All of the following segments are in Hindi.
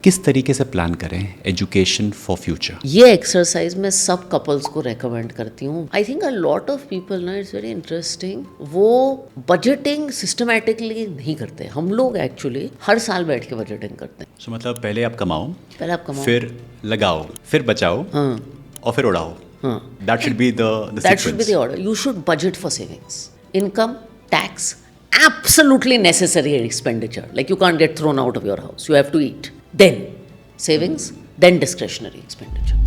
किस तरीके से प्लान करें एजुकेशन फॉर फ्यूचर? ये एक्सरसाइज मैं सब कपल्स को रेकमेंड करती हूँ. आई think a lot of people ना, इट्स वेरी इंटरेस्टिंग, वो बजटिंग सिस्टमेटिकली नहीं करते. हम लोग एक्चुअली हर साल बैठ के बजटिंग करते हैं. सो मतलब पहले आप कमाओ, फिर लगाओ, फिर बचाओ, और फिर उड़ाओ. That should be the order. You should budget for savings, income, tax, absolutely necessary expenditure, like you can't get thrown out of your house, you have to eat, then savings, then discretionary expenditure.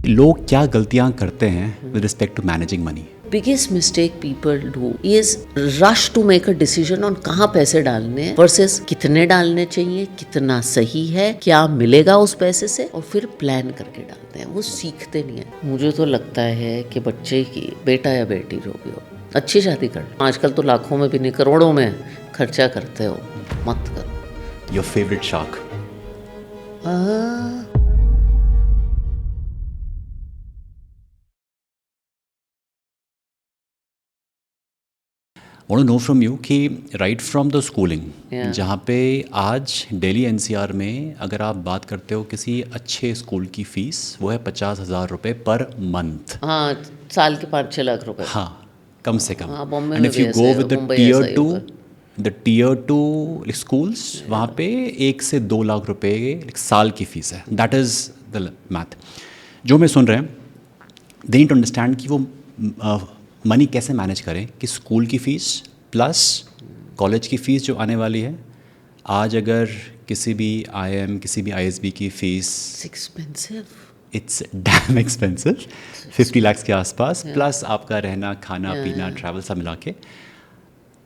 लोग क्या गलतियां करते हैं with respect to managing money? Biggest mistake people do is rush to make a decision on कहाँ पैसे डालने हैं versus कितने डालने चाहिए, कितना सही है, क्या मिलेगा उस पैसे से, और फिर प्लान करके डालते हैं. वो सीखते नहीं है. मुझे तो लगता है कि बच्चे की, बेटा या बेटी जो भी हो, अच्छी शादी कर लो. आजकल तो लाखों में भी नहीं, करोड़ों में खर्चा करते हो, मत करो. Your favorite shark? I want to know from you कि right from the schooling, जहाँ पे आज दिल्ली NCR में अगर आप बात करते हो किसी अच्छे स्कूल की फीस, वो है 50,000 रुपये पर मंथ. हाँ, साल के 5-6 लाख रुपए. हाँ, कम से कम. Bombay and if you go with the tier 2 schools, वहाँ पे 1 से 2 लाख रुपए साल की फीस है. That is the math. जो मैं सुन रहे हैं, दे नीड टू अंडरस्टैंड कि वो मनी कैसे मैनेज करें कि स्कूल की फ़ीस प्लस कॉलेज की फ़ीस जो आने वाली है. आज अगर किसी भी IIM, किसी भी ISB की fees, it's damn expensive, 50 lakh के आसपास, प्लस आपका रहना, खाना, पीना, ट्रैवल सब मिला के.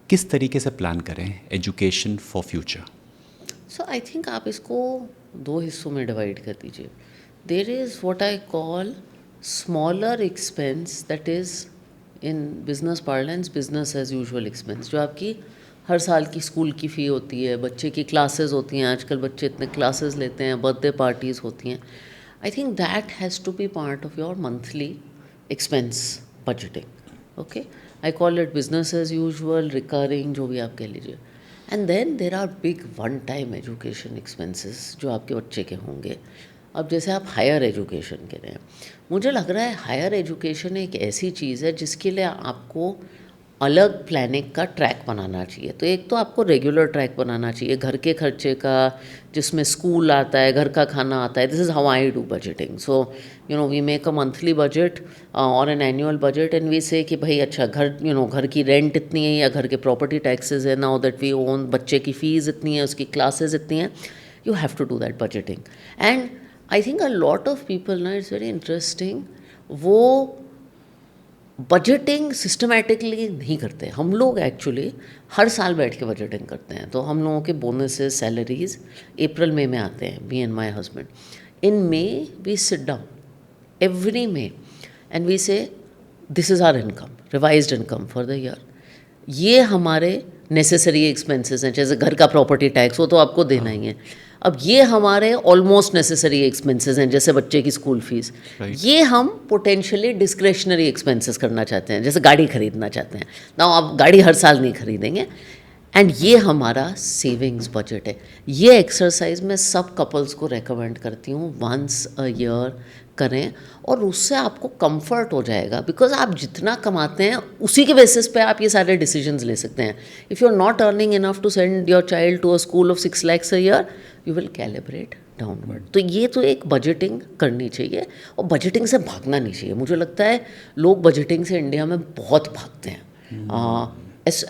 किस तरीके से प्लान करें education for future? So I think आप इसको 2 हिस्सों में डिवाइड कर दीजिए. There is what I call smaller expense, that is in business parlance business as usual expense, जो आपकी हर साल की स्कूल की फ़ी होती है, बच्चे की क्लासेस होती हैं. आजकल बच्चे इतने क्लासेस लेते हैं, बर्थडे पार्टीज़ होती हैं. I think that has to be part of your monthly expense budgeting. Okay, I call it business as usual, recurring, जो भी आप कह लीजिए. And then there are big one time education expenses जो आपके बच्चे के होंगे. अब जैसे आप हायर एजुकेशन कह रहे हैं, मुझे लग रहा है हायर एजुकेशन एक ऐसी चीज़ है जिसके लिए आपको अलग प्लानिंग का ट्रैक बनाना चाहिए. तो एक तो आपको रेगुलर ट्रैक बनाना चाहिए घर के खर्चे का, जिसमें स्कूल आता है, घर का खाना आता है. This is how I do budgeting. So you know we make a monthly budget और an annual budget, and we say कि भाई अच्छा घर, यू नो घर की रेंट इतनी है या घर के प्रॉपर्टी टैक्सेस है, नाउ दैट वी ओन, बच्चे की फ़ीस इतनी है, उसकी क्लासेस इतनी हैं. You have to do that budgeting. And I think a lot of people ना, इट्स वेरी इंटरेस्टिंग, वो बजटिंग सिस्टमेटिकली नहीं करते. हम लोग एक्चुअली हर साल बैठ के बजटिंग करते हैं. तो हम लोगों के बोनसेस, सैलरीज अप्रैल मई में आते हैं, me and my husband. In May we sit down every May and we say this is our income, revised income for the year. ये हमारे नेसेसरी एक्सपेंसेस हैं, जैसे घर का प्रॉपर्टी टैक्स, वो तो आपको देना ही है. अब ये हमारे ऑलमोस्ट नेसेसरी एक्सपेंसेस हैं, जैसे बच्चे की स्कूल फीस. ये हम पोटेंशियली डिस्क्रेशनरी एक्सपेंसेस करना चाहते हैं, जैसे गाड़ी खरीदना चाहते हैं ना. आप गाड़ी हर साल नहीं खरीदेंगे. एंड ये हमारा सेविंग्स बजट है. ये एक्सरसाइज मैं सब कपल्स को रेकमेंड करती हूँ, वंस अ ईयर करें, और उससे आपको कंफर्ट हो जाएगा. बिकॉज आप जितना कमाते हैं उसी के बेसिस पे आप ये सारे डिसीजंस ले सकते हैं. If you are not earning enough to send your child to a school of 6 lakhs a year, you will calibrate downward. तो ये तो एक बजटिंग करनी चाहिए, और बजटिंग से भागना नहीं चाहिए. मुझे लगता है लोग बजटिंग से इंडिया में बहुत भागते हैं.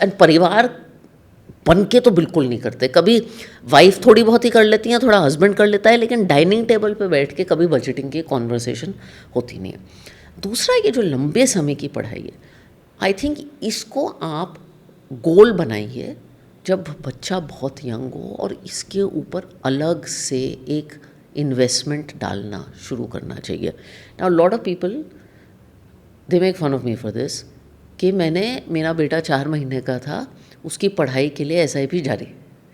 एंड परिवार बन के तो बिल्कुल नहीं करते. कभी वाइफ थोड़ी बहुत ही कर लेती हैं, थोड़ा हस्बैंड कर लेता है, लेकिन डाइनिंग टेबल पे बैठ के कभी बजटिंग की कॉन्वर्सेशन होती नहीं है. दूसरा, ये जो लंबे समय की पढ़ाई है, आई थिंक इसको आप गोल बनाइए जब बच्चा बहुत यंग हो, और इसके ऊपर अलग से एक इन्वेस्टमेंट डालना शुरू करना चाहिए. Now lot of people they make fun of me for this, कि मेरा बेटा 4 महीने का था, उसकी पढ़ाई के लिए SIP जारी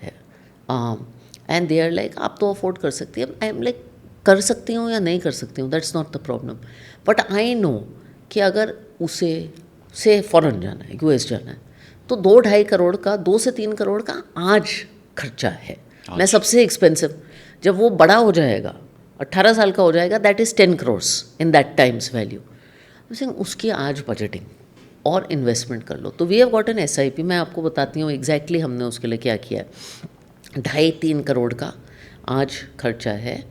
है. एंड दे आर लाइक, आप तो अफोर्ड कर सकती हैं. आई एम लाइक, कर सकती हूँ या नहीं कर सकती हूँ, that's not the problem. But I know कि अगर उसे से फॉरेन जाना है, US जाना है, तो 2-2.5 करोड़ का, 2 से 3 करोड़ का आज खर्चा है. मैं सबसे एक्सपेंसिव, जब वो बड़ा हो जाएगा 18 साल का हो जाएगा, that is 10 crore in that times value. उसकी आज बजटिंग और इन्वेस्टमेंट कर लो। तो we have got an SIP, मैं आपको बताती हूँ एग्जैक्टली हमने उसके लिए क्या किया है। 2.5-3 करोड़ का आज खर्चा है।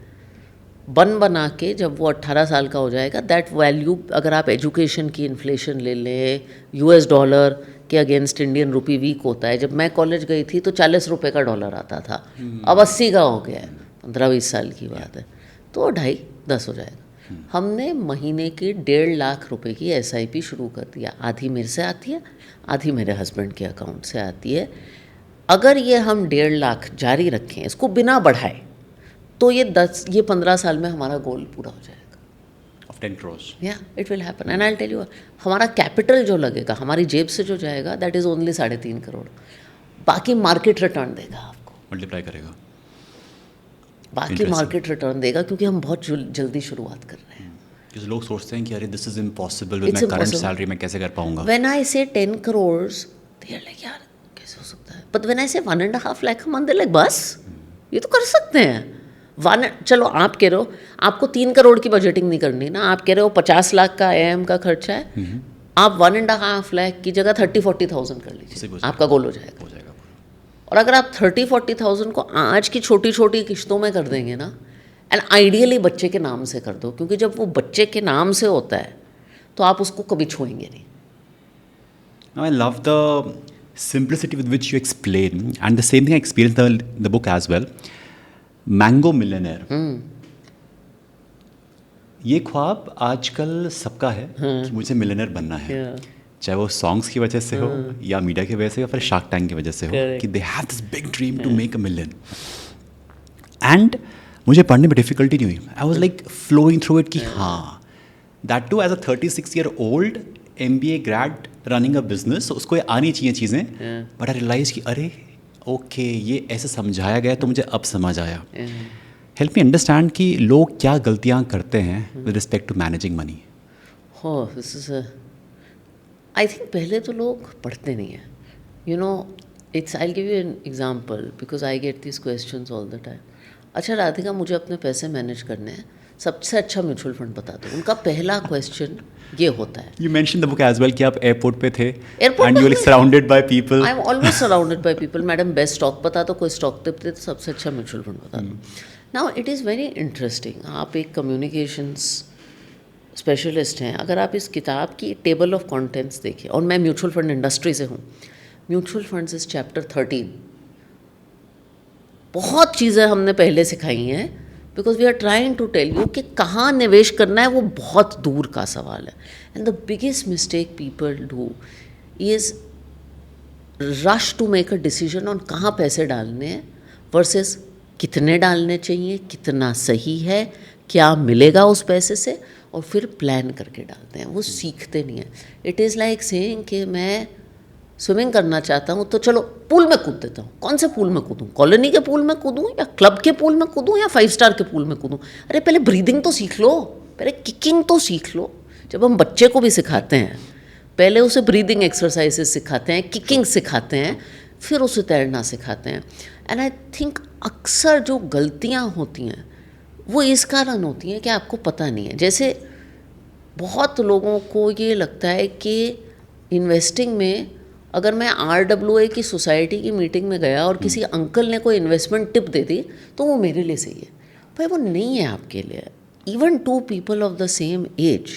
बना के जब वो 18 साल का हो जाएगा, दैट वैल्यू, अगर आप एजुकेशन की इन्फ्लेशन ले लें, US डॉलर के अगेंस्ट इंडियन रुपी वीक होता है। जब मैं कॉलेज गई थी तो 40 रुपये का डॉलर आता था, अब 80 का हो गया है, 15-20 साल की बात है। तो 2.5-10 हो जाएगा। हमने महीने की 1.5 लाख रुपए की SIP शुरू कर दिया। आधी मेरे से आती है, आधी मेरे हस्बैंड के अकाउंट से आती है। अगर ये हम 1.5 लाख जारी रखें, इसको बिना बढ़ाए, तो ये 15 साल में हमारा गोल पूरा हो जाएगा। Of 10 crore। या it will happen and I will tell you, हमारा कैपिटल जो लगेगा, हमारी जेब से जो जाएगा, दैट इज़ ओनली 3.5 करोड़। बाकी मार्केट रिटर्न देगा आपको, मल्टीप्लाई करेगा, बाकी मार्केट रिटर्न देगा, क्योंकि हम बहुत जल्दी शुरुआत कर रहे हैं। क्योंकि लोग सोचते हैं कि अरे this is impossible with my current salary, मैं कैसे कर पाऊंगा। व्हेन आई से 10 crore, दे आर लाइक यार कैसे हो सकता है। बट व्हेन आई से 1.5 लाख मंथ, दे लाइक बस ये तो कर सकते हैं। चलो आप कह रहे हो आपको 3 करोड़ की बजटिंग नहीं करनी ना, आप कह रहे हो 50 लाख का AM का खर्चा है, आप 1.5 लाख की जगह 30-40,000 कर लीजिए, आपका गोल हो जाएगा। और अगर आप 30-40,000 को आज की छोटी छोटी किश्तों में कर देंगे ना, एंड आइडियली बच्चे के नाम से कर दो, क्योंकि जब वो बच्चे के नाम से होता है तो आप उसको कभी छोड़ेंगे नहीं। Now, I love the simplicity with which you explain, and the same thing I experienced in the book as well. Mango Millionaire. ये ख्वाब आजकल सबका है कि मुझे मिलियनर बनना है, चाहे वो सॉन्ग्स की वजह से हो या मीडिया की वजह से या फिर शार्क टैंक की वजह से हो, कि they have this big dream to make a million. And मुझे पढ़ने में डिफिकल्टी नहीं हुई, I was like flowing through it कि हाँ, that too as a 36-year-old MBA grad running a business, उसको आनी चाहिए चीज़ें। बट आई रियलाइज कि अरे ओके, ये ऐसे समझाया गया तो मुझे अब समझ आया। हेल्प मी अंडरस्टैंड कि लोग क्या गलतियाँ करते हैं with respect to managing money. This is I think पहले तो लोग पढ़ते नहीं हैं, you know. It's I give you an example because I get this questions all the time. अच्छा राधिका, मुझे अपने पैसे मैनेज करने हैं, सबसे अच्छा म्यूचुअल फंड बता दो। उनका पहला क्वेश्चन ये होता है। You mentioned the book as well कि आप एयरपोर्ट पे थे and you were like surrounded by people. I am always surrounded by people. Madam best stock बता दो, कोई स्टॉक टिप दे तो सबसे अच्छा म्यूचुअल फंड बता दो। Now it is very interesting, आप एक कम्युनिकेशंस स्पेशलिस्ट हैं, अगर आप इस किताब की टेबल ऑफ कंटेंट्स देखें, और मैं म्यूचुअल फंड इंडस्ट्री से हूँ, म्यूचुअल फंड्स इज चैप्टर 13। बहुत चीज़ें हमने पहले सिखाई हैं, because we are trying to tell you कि कहाँ निवेश करना है, वो बहुत दूर का सवाल है। And the biggest mistake people do is rush to make a decision on कहाँ पैसे डालने हैं वर्सेस कितने डालने चाहिए, कितना सही है, क्या मिलेगा उस पैसे से, और फिर प्लान करके डालते हैं। वो सीखते नहीं हैं। इट इज़ लाइक सेइंग कि मैं स्विमिंग करना चाहता हूँ तो चलो पूल में कूद देता हूँ। कौन से पूल में कूदूँ? कॉलोनी के पूल में कूदूँ, या क्लब के पूल में कूदूँ, या 5 स्टार के पूल में कूदूँ? अरे पहले ब्रीदिंग तो सीख लो, पहले किकिंग तो सीख लो। जब हम बच्चे को भी सिखाते हैं, पहले उसे ब्रीदिंग एक्सरसाइजेस सिखाते हैं, किकिंग सिखाते हैं, फिर उसे तैरना सिखाते हैं। एंड आई थिंक अक्सर जो गलतियाँ होती हैं वो इस कारण होती हैं कि आपको पता नहीं है। जैसे बहुत लोगों को ये लगता है कि इन्वेस्टिंग में, अगर मैं RWA की सोसाइटी की मीटिंग में गया और किसी अंकल ने कोई इन्वेस्टमेंट टिप दे दी तो वो मेरे लिए सही है। भाई वो नहीं है आपके लिए। Even 2 people of the same age,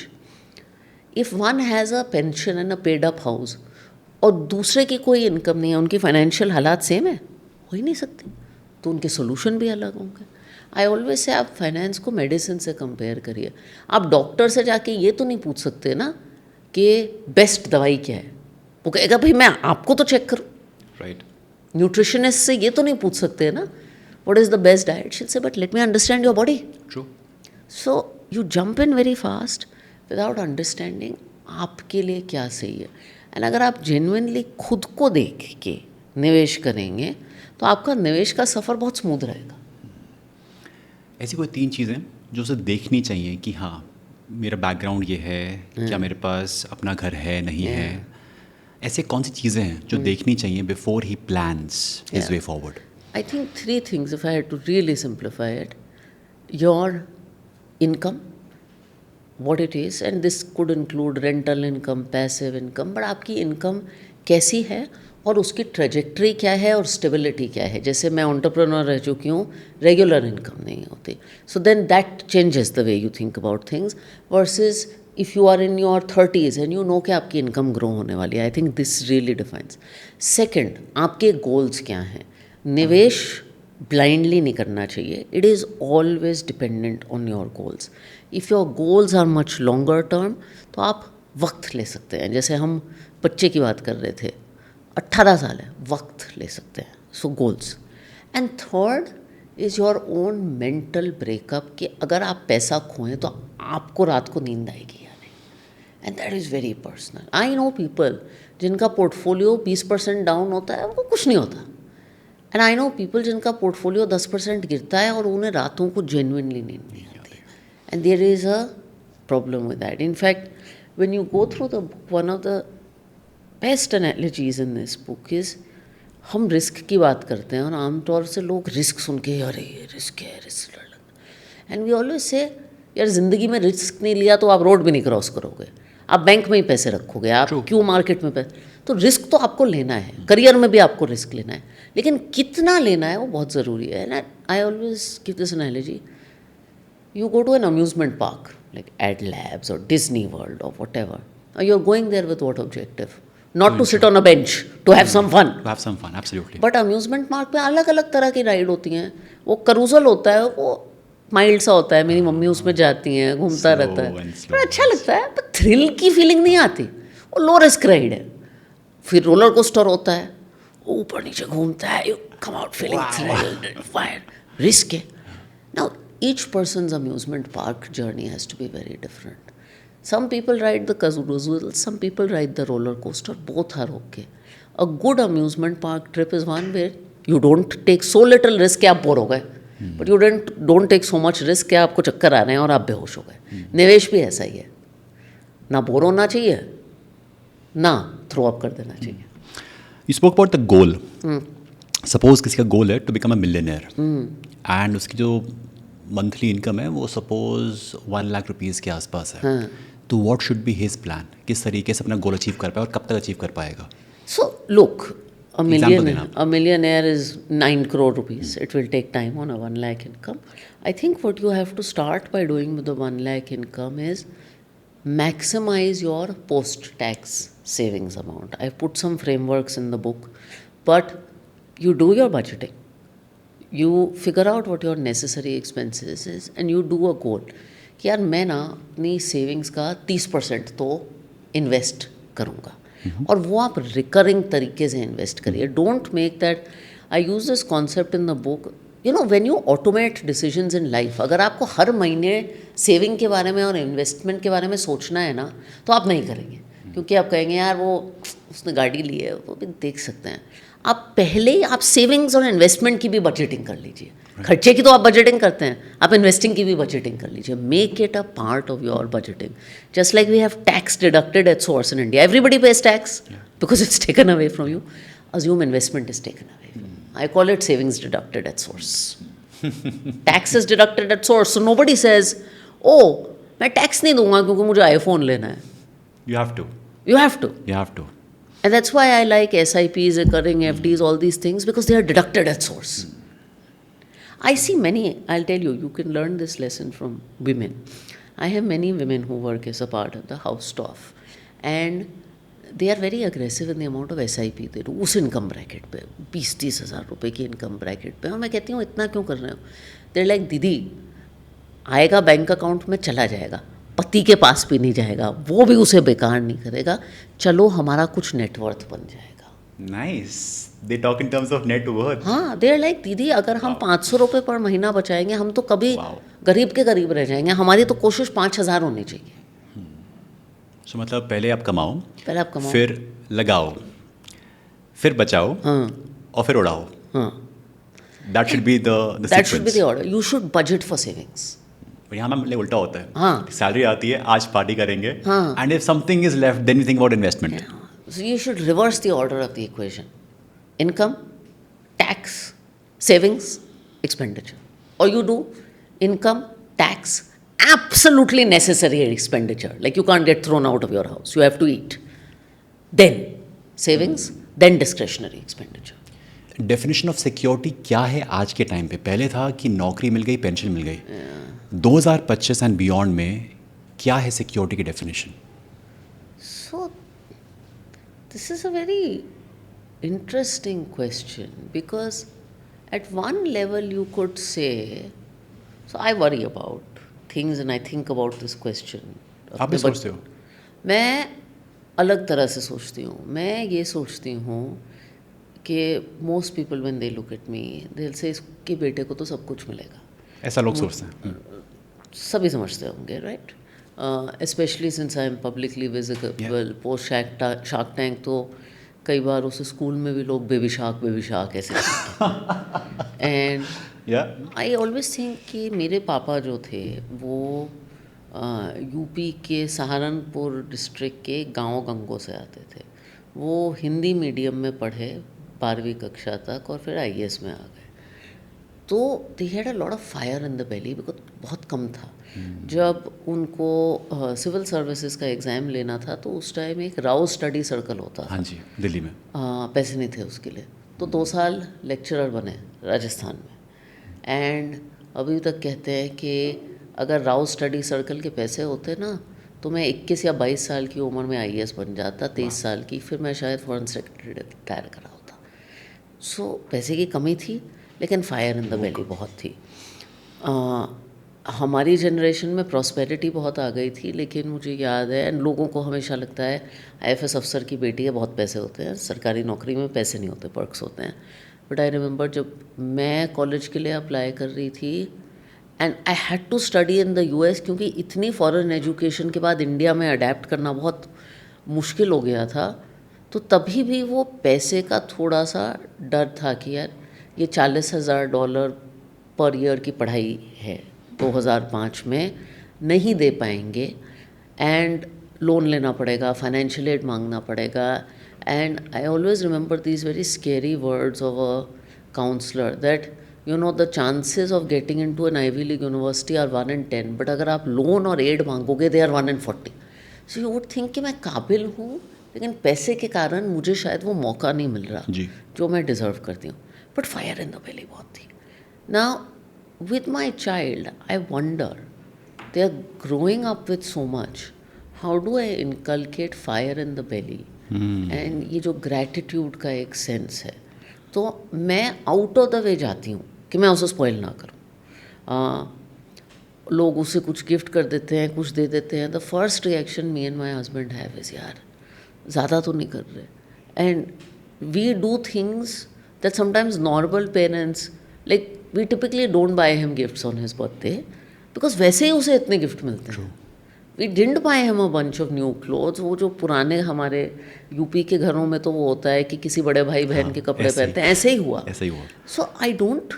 if one has a pension and a paid up house और दूसरे की कोई इनकम नहीं है, उनकी फाइनेंशियल हालात सेम है, हो ही नहीं सकती, तो उनके सोल्यूशन भी अलग होंगे। आई ऑलवेज से आप फाइनेंस को मेडिसिन से कंपेयर करिए। आप डॉक्टर से जाके ये तो नहीं पूछ सकते ना कि बेस्ट दवाई क्या है, वो कहेगा भाई मैं आपको तो चेक करूँ। राइट। न्यूट्रिशनिस्ट से ये तो नहीं पूछ सकते ना what is the best diet, she say but let me understand your body. True. So you jump in very fast without understanding आपके लिए क्या सही है। एंड अगर आप जेन्युइनली खुद को देख के निवेश करेंगे तो आपका निवेश का सफ़र बहुत स्मूथ रहेगा। ऐसी कोई 3 चीज़ें जो उसे देखनी चाहिए कि हाँ मेरा बैकग्राउंड ये है, क्या मेरे पास अपना घर है नहीं है, ऐसे कौन सी चीज़ें हैं जो देखनी चाहिए before he plans his way forward? I think three things, if I had to really simplify it. Your income, what it is, and this could include rental income, passive income, but आपकी इनकम कैसी है और उसकी ट्रेजेक्ट्री क्या है और स्टेबिलिटी क्या है. जैसे मैं एंटरप्रेन्योर रह चुकी हूँ, रेगुलर इनकम नहीं होती, so then that changes the way you think about things versus if you are in your 30s and you know कि आपकी इनकम ग्रो होने वाली है. I think this really defines. Second, आपके गोल्स क्या हैं. निवेश ब्लाइंडली नहीं करना चाहिए. It is always dependent on your goals. If your goals are much longer term तो आप वक्त ले सकते हैं. जैसे हम बच्चे की बात कर रहे थे, 18 साल है, वक्त ले सकते हैं. सो goals. And third is your own mental breakup कि अगर आप पैसा खोएं तो आपको रात को नींद आएगी या नहीं. And that is very personal. I know people जिनका पोर्टफोलियो 20% डाउन होता है, उनको कुछ नहीं होता. एंड आई नो पीपल जिनका पोर्टफोलियो 10% गिरता है और उन्हें रातों को जेन्युइनली नींद नहीं आती. And there is a problem with that. In fact when you go through the one of the best analogies in this book is, हम रिस्क की बात करते हैं और आमतौर से लोग रिस्क सुन के अरे ये रिस्क है, रिस्क डर लगता. एंड वी ऑलवेज से यार ज़िंदगी में रिस्क नहीं लिया तो आप रोड भी नहीं क्रॉस करोगे, आप बैंक में ही पैसे रखोगे, आप क्यों मार्केट में पैसे. तो रिस्क तो आपको लेना है, करियर में भी आपको रिस्क लेना है, लेकिन कितना लेना है वो बहुत ज़रूरी है. And I always give this analogy. You go to an amusement park like Ad Labs or Disney World or whatever. You're going there with what objective? Not to sit on a bench, to have some fun. To have some fun, absolutely. But amusement park पे अलग अलग तरह की राइड होती हैं. वो करूजल होता है, वो माइल्ड सा होता है. मेरी मम्मी उसमें जाती हैं, घूमता रहता है, पर अच्छा लगता है, पर थ्रिल की फीलिंग नहीं आती. वो लो रिस्क राइड है. फिर रोलर कोस्टर होता है, ऊपर नीचे घूमता है, you come out feeling thrilled, fire. Risk है. Now each person's amusement park journey has to be very different. Some people ride the carousel, some people ride the roller coaster. Both are okay. A good amusement park trip is one where you don't take so little risk कि आप बोर हो गए, but you don't take so much risk कि आपको चक्कर आ रहे हैं और आप बेहोश हो गए. निवेश भी ऐसा ही है, ना बोर होना चाहिए, ना थ्रो अप कर देना चाहिए. You spoke about the goal. Suppose किसी का गोल है to become a millionaire, and उसकी जो मंथली इनकम है वो सपोज 1 लाख रुपीज़ के आसपास है. तो what should be his plan, किस तरीके से अपना गोल अचीव कर पाए और कब तक अचीव कर पाएगा. So look, a millionaire is 9 crore rupees. It will take time on a 1 lakh income. I think what you have to start by doing with the 1 lakh income is maximize your post-tax savings amount. I've put some frameworks in the book, but you do your budgeting. You figure out what your necessary expenses is and you do a goal कि यार मैं ना अपनी सेविंग्स का 30% तो इन्वेस्ट करूँगा. और वो आप रिकरिंग तरीके से इन्वेस्ट करिए. Don't make that. I use this concept in the book. You know when you automate decisions in life, अगर आपको हर महीने सेविंग के बारे में और इन्वेस्टमेंट के बारे में सोचना है ना, तो आप नहीं करेंगे, क्योंकि आप कहेंगे यार वो उसने गाड़ी ली है, वो भी देख सकते हैं. आप पहले आप सेविंग्स और इन्वेस्टमेंट की भी बजटिंग कर लीजिए. खर्चे की तो आप बजटिंग करते हैं, आप इन्वेस्टिंग की भी बजटिंग कर लीजिए. Make it a part of your budgeting. Just like we have tax deducted at source in India. Everybody pays tax because it's taken away from you. Assume investment is taken away. I call it savings deducted at source. Tax is deducted at source. So nobody says oh मैं टैक्स नहीं दूंगा क्योंकि मुझे आईफोन लेना है. You have to. You have to. You have to. And that's why I like SIPs, recurring FDs, all these things, because they are deducted at source. I see many, I'll tell you, you can learn this lesson from women. I have many women who work as a part of the house staff. And they are very aggressive in the amount of SIP they do. उस income bracket पे 20-30 हज़ार रुपये की income bracket पे. और मैं कहती हूँ इतना क्यों कर रहे हो? They're like, दीदी आएगा बैंक अकाउंट में चला जाएगा, पति के पास भी नहीं जाएगा, वो भी उसे बेकार नहीं करेगा, चलो हमारा कुछ नेटवर्थ बन जाएगा. Nice. They talk in terms of net worth. हाँ, दे आर लाइक, दीदी अगर हम 500 रुपये पर महीना बचाएंगे, हम तो कभी गरीब के गरीब रह जाएंगे. हमारी तो कोशिश 5,000 होनी चाहिए. सो मतलब पहले आप कमाओ, फिर लगाओ, फिर बचाओ, और फिर उड़ाओ. That should be the order. You should budget for savings. यहाँ मैम उल्टा होता है. हाँ. सैलरी आती है, आज पार्टी करेंगे, and if something is left then we think about investment. So you should reverse the order of the equation. Income, tax, savings, expenditure, or you do income, tax, absolutely necessary expenditure, like you can't get thrown out of your house, you have to eat, then savings, then discretionary expenditure. Definition of security क्या है आज के टाइम पे? पहले था कि नौकरी मिल गई, पेंशन मिल गई। 2025 एंड बियॉन्ड में क्या है सिक्योरिटी की definition? So this is a very interesting question, because at one level you could say, so I worry about things and I think about this question. आप भी सोचते हो? मैं अलग तरह से सोचती हूँ। मैं ये सोचती हूँ कि most people when they look at me they will say इसके बेटे को तो सब कुछ मिलेगा। ऐसा लोग सोचते हैं। सभी समझते होंगे, right? Specially since I am publicly visible post shark tank, तो कई बार उस स्कूल में भी लोग बेबी शार्क ऐसे एंड आई ऑलवेज थिंक कि मेरे पापा जो थे वो यूपी के सहारनपुर डिस्ट्रिक्ट के गांव गंगो से आते थे। वो हिंदी मीडियम में पढ़े 12वीं कक्षा तक और फिर आईएएस में आ गए। तो they had a lot of fire in the Bailey, because बहुत कम था। जब उनको सिविल सर्विसेज का एग्ज़ाम लेना था तो उस टाइम एक राव स्टडी सर्कल होता था। हाँ जी, दिल्ली में। पैसे नहीं थे उसके लिए, तो 2 साल लेक्चरर बने राजस्थान में। एंड अभी तक कहते हैं कि अगर राव स्टडी सर्कल के पैसे होते ना तो मैं 21 या 22 साल की उम्र में आईएएस बन जाता, 23 साल की, फिर मैं शायद फॉरेन सेक्रेटरी रिटायर करा होता। सो पैसे की कमी थी, लेकिन फायर इन द बेली बहुत थी। हमारी जनरेशन में प्रॉस्पेरिटी बहुत आ गई थी, लेकिन मुझे याद है, लोगों को हमेशा लगता है आईएफएस अफसर की बेटी है, बहुत पैसे होते हैं। सरकारी नौकरी में पैसे नहीं होते, पर्क्स होते हैं। बट आई रिमेंबर जब मैं कॉलेज के लिए अप्लाई कर रही थी and I had to study in the US, क्योंकि इतनी फॉरेन एजुकेशन के बाद इंडिया में अडेप्ट करना बहुत मुश्किल हो गया था। तो तभी भी वो पैसे का थोड़ा सा डर था कि यार ये $40,000 पर ईयर की पढ़ाई है 2005 में, नहीं दे पाएंगे, एंड लोन लेना पड़ेगा, फाइनेंशियल एड मांगना पड़ेगा। And I always remember these very scary words of a counsellor that you know the chances of getting into an Ivy League university are 1 in 10, but अगर आप लोन और एड मांगोगे they are 1 in 40। So you would think कि मैं काबिल हूँ, लेकिन पैसे के कारण मुझे शायद वो मौका नहीं मिल रहा जी, जो मैं डिज़र्व करती हूँ। बट फायर इन द बेली बहुत थी। Now with my child, I wonder, they are growing up with so much. How do I inculcate fire in the belly? And ये जो gratitude का एक सेंस है, तो मैं आउट ऑफ द वे जाती हूँ कि मैं उसे स्पॉइल ना करूँ। लोग उसे कुछ गिफ्ट कर देते हैं, कुछ दे देते हैं। The first reaction me and my husband have is, यार ज़्यादा तो नहीं कर रहे। And we do things that sometimes normal parents, like we typically don't buy him gifts on his birthday because वैसे ही उसे इतने गिफ्ट मिलते हैं। We didn't buy him a bunch of new clothes। वो जो पुराने हमारे यूपी के घरों में तो वो होता है कि किसी बड़े भाई बहन के कपड़े पहनते हैं, ऐसे ही हुआ। So I don't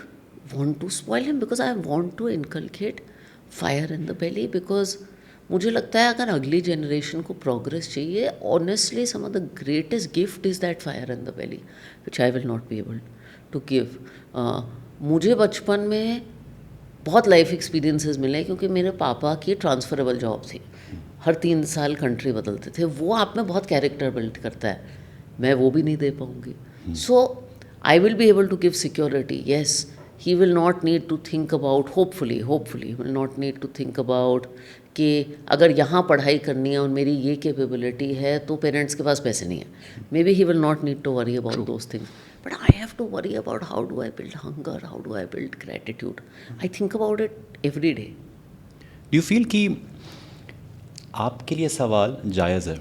want to spoil him because I want to inculcate fire in the belly, because मुझे लगता है अगर अगली जनरेशन को प्रोग्रेस चाहिए, honestly some of the greatest gift is that fire in the belly which I will not be able to give. मुझे बचपन में बहुत लाइफ एक्सपीरियंसेस मिले, क्योंकि मेरे पापा की ट्रांसफरेबल जॉब थी, हर 3 साल कंट्री बदलते थे। वो आप में बहुत कैरेक्टर बिल्ड करता है, मैं वो भी नहीं दे पाऊँगी। So I will be able to give security, yes. He will not need to think about, hopefully will not need to think about कि अगर यहाँ पढ़ाई करनी है और मेरी ये कैपेबिलिटी है तो पेरेंट्स के पास पैसे नहीं है। Maybe he will not need to worry about those things, but I have to worry about how do I build hunger, how do I build gratitude. I think about it every day. Do you feel कि आपके लिए सवाल जायज़ है?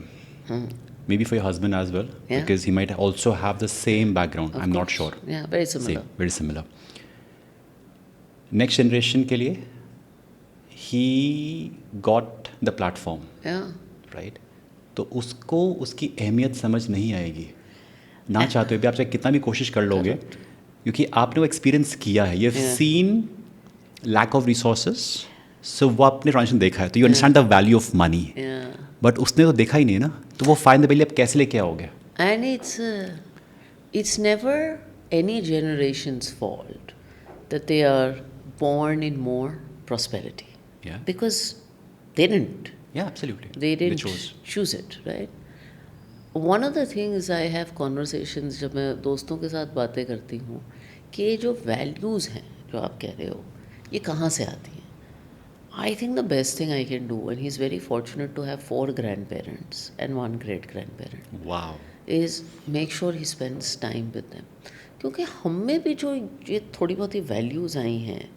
Maybe for your husband as well, Yeah. because he might also have the same background. Of I'm not course. sure. Yeah, very similar. Same, very similar. Next generation के लिए he got the platform, Yeah. right? तो उसको उसकी अहमियत समझ नहीं आएगी, ना चाहते हुए भी आप चाहे कितना भी कोशिश कर लोगे, क्योंकि आपने वो एक्सपीरियंस किया है। You have seen lack of resources, so वो आपने ट्रांजेक्शन देखा है, तो you understand the value of money. But उसने तो देखा ही नहीं ना, तो वो फाइन द बेली आप कैसे लेके आओगे? And it's never any generation's fault that they are born in more prosperity. Yeah. Because they didn't. Yeah, absolutely. They didn't chose. choose it, right? One of the things I have conversations जब मैं दोस्तों के साथ बातें करती हूँ कि ये जो values हैं जो आप कह रहे हो ये कहाँ से आती हैं. I think the best thing I can do, and he's very fortunate to have 4 grandparents and 1 great grandparent, Wow. is make sure he spends time with them. क्योंकि हम में भी जो ये थोड़ी बहुत ही वैल्यूज़ आई हैं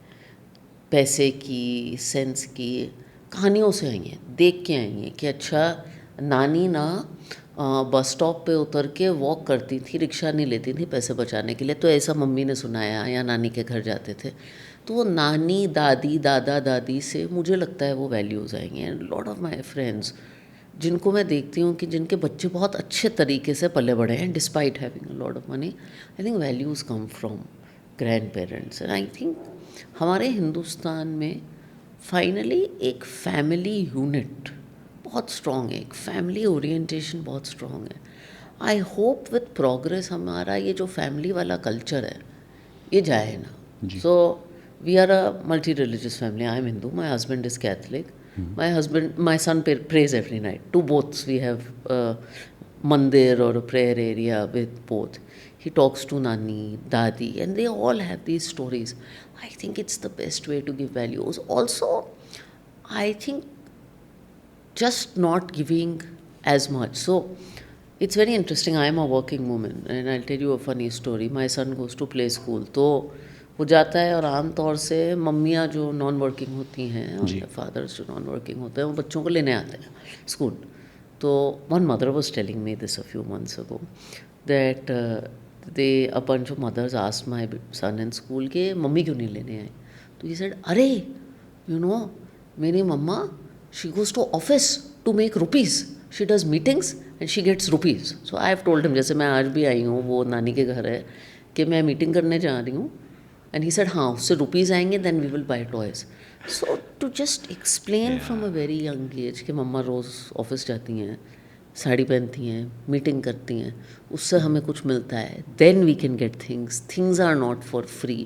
पैसे की, सेंस की, कहानियों से आई हैं, देख के आई हैं कि अच्छा नानी ना बस स्टॉप पे उतर के वॉक करती थी, रिक्शा नहीं लेती थी पैसे बचाने के लिए, तो ऐसा मम्मी ने सुनाया, या नानी के घर जाते थे. तो वो नानी, दादी, दादा दादी से मुझे लगता है वो वैल्यूज़ आएंगे. And lot of my friends जिनको मैं देखती हूँ कि जिनके बच्चे बहुत अच्छे तरीके से पले बढ़े हैं despite having a lot of money, I think values come from grand parents. And I think हमारे हिंदुस्तान में फाइनली एक फैमिली यूनिट बहुत स्ट्रॉन्ग है, एक फैमिली ओरिएंटेशन बहुत स्ट्रॉन्ग है. आई होप विथ प्रोग्रेस हमारा ये जो फैमिली वाला कल्चर है ये जाए ना. So we are a multi religious family. I am Hindu, my husband is Catholic. My son prays every night. To both, we have a mandir or a prayer area with both. He talks to Nani, Dadi, and they all have these stories. I think it's the best way to give values. Also, I think just not giving as much. So, it's very interesting. I am a working woman, and I'll tell you a funny story. My son goes to play school. तो वो जाता है और आम तौर से मम्मियाँ जो नॉन वर्किंग होती हैं और फादर्स जो नॉन वर्किंग होते हैं वो बच्चों को लेने आते हैं स्कूल. तो one mother was telling me this a few months ago that they a bunch of mothers asked my son in school के मम्मी क्यों नहीं लेने आए. तो ही सेड अरे यू नो मेरी mama she goes to office to make rupees, she does meetings and she gets rupees. So I have told him, जैसे मैं आज भी आई हूँ वो नानी के घर है कि मैं मीटिंग करने जा रही हूँ. And he said, हाँ उससे रुपीज़ आएंगे then we will buy toys. So to just explain from a very young age कि मम्मा रोज़ ऑफिस जाती हैं, साड़ी पहनती हैं, मीटिंग करती हैं, उससे हमें कुछ मिलता है, then we can get things. Things are not for free.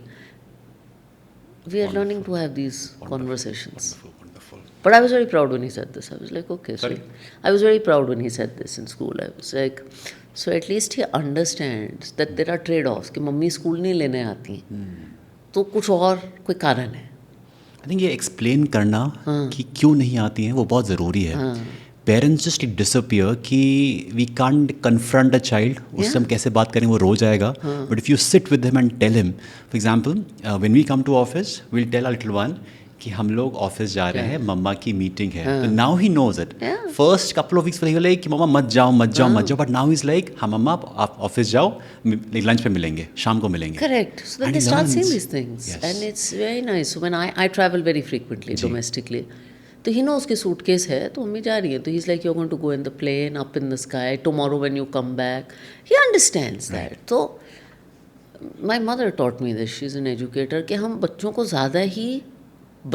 We are learning to have these conversations. Wonderful. But I was very proud when he said this. I was like, okay. Sorry? So I was very proud when he said this in school. I was like, so at least he understands that there are trade-offs कि मम्मी स्कूल नहीं लेने आती तो कुछ और कोई कारण है. आई थिंक ये एक्सप्लेन करना कि क्यों नहीं आती हैं वो बहुत ज़रूरी है. पेरेंट्स जस्ट डिसअपियर कि we can't confront a child, उससे हम कैसे बात करें वो रोज आएगा. But if you sit with him and tell him, for example when we come to office will tell a little one कि हम लोग ऑफिस जा रहे हैं, मम्मा की मीटिंग है. तो now he knows it. First couple of weeks like कि मम्मा मत जाओ मत जाओ मत जाओ, बट नाउ इज लाइक हाँ मम्मा आप ऑफिस जाओ, लंच पे मिलेंगे, शाम को मिलेंगे. Correct. So then they start saying these things. Yes. And it's very nice. So when I travel very frequently domestically, तो ही नो उसके सूटकेस है तो मम्मी जा रही है, तो he is like you are going to go in the plane up in the sky tomorrow when you come back. He understands that. तो my mother taught me this, she is an educator, कि हम बच्चों को ज़्यादा ही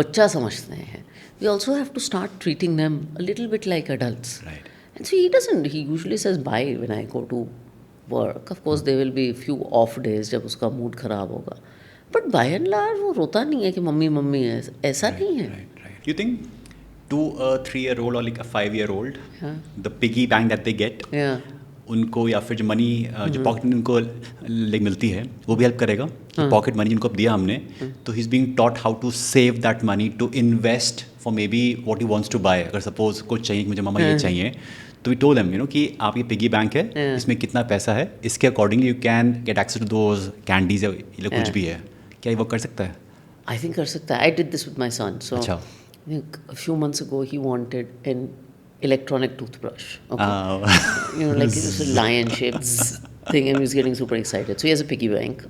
बच्चा समझते हैं. We also have to start treating them a little bit like adults. And so he doesn't, he usually says bye when I go to work. Of course there will be few of days जब उसका मूड ख़राब होगा, बट बाय एंड लार्ज वो रोता नहीं है कि मम्मी मम्मी है, ऐसा नहीं है. You think to a 3-year-old or like a 5-year-old, the piggy bank that they get, उनको या फिर जो मनी जो पॉकेट मनी उनको लाइक मिलती है वो भी हेल्प करेगा. पॉकेट मनी जिनको अब दिया हमने, तो he is being taught how to save that money to invest for maybe what he wants to buy. अगर सपोज कुछ चाहिए कि मुझे मामा ये चाहिए, तो we told them you know कि आप ये पिगी बैंक है, इसमें कितना पैसा है, इसके accordingly you can get access to those candies या कुछ भी है. क्या ये वो कर सकता है? आई थिंक कर सकता है. I did this with my son. So अच्छा. I think a few months ago he wanted an electronic toothbrush. Okay. You know, like it's a lion-shaped thing, and he was getting super excited. So he has a piggy bank.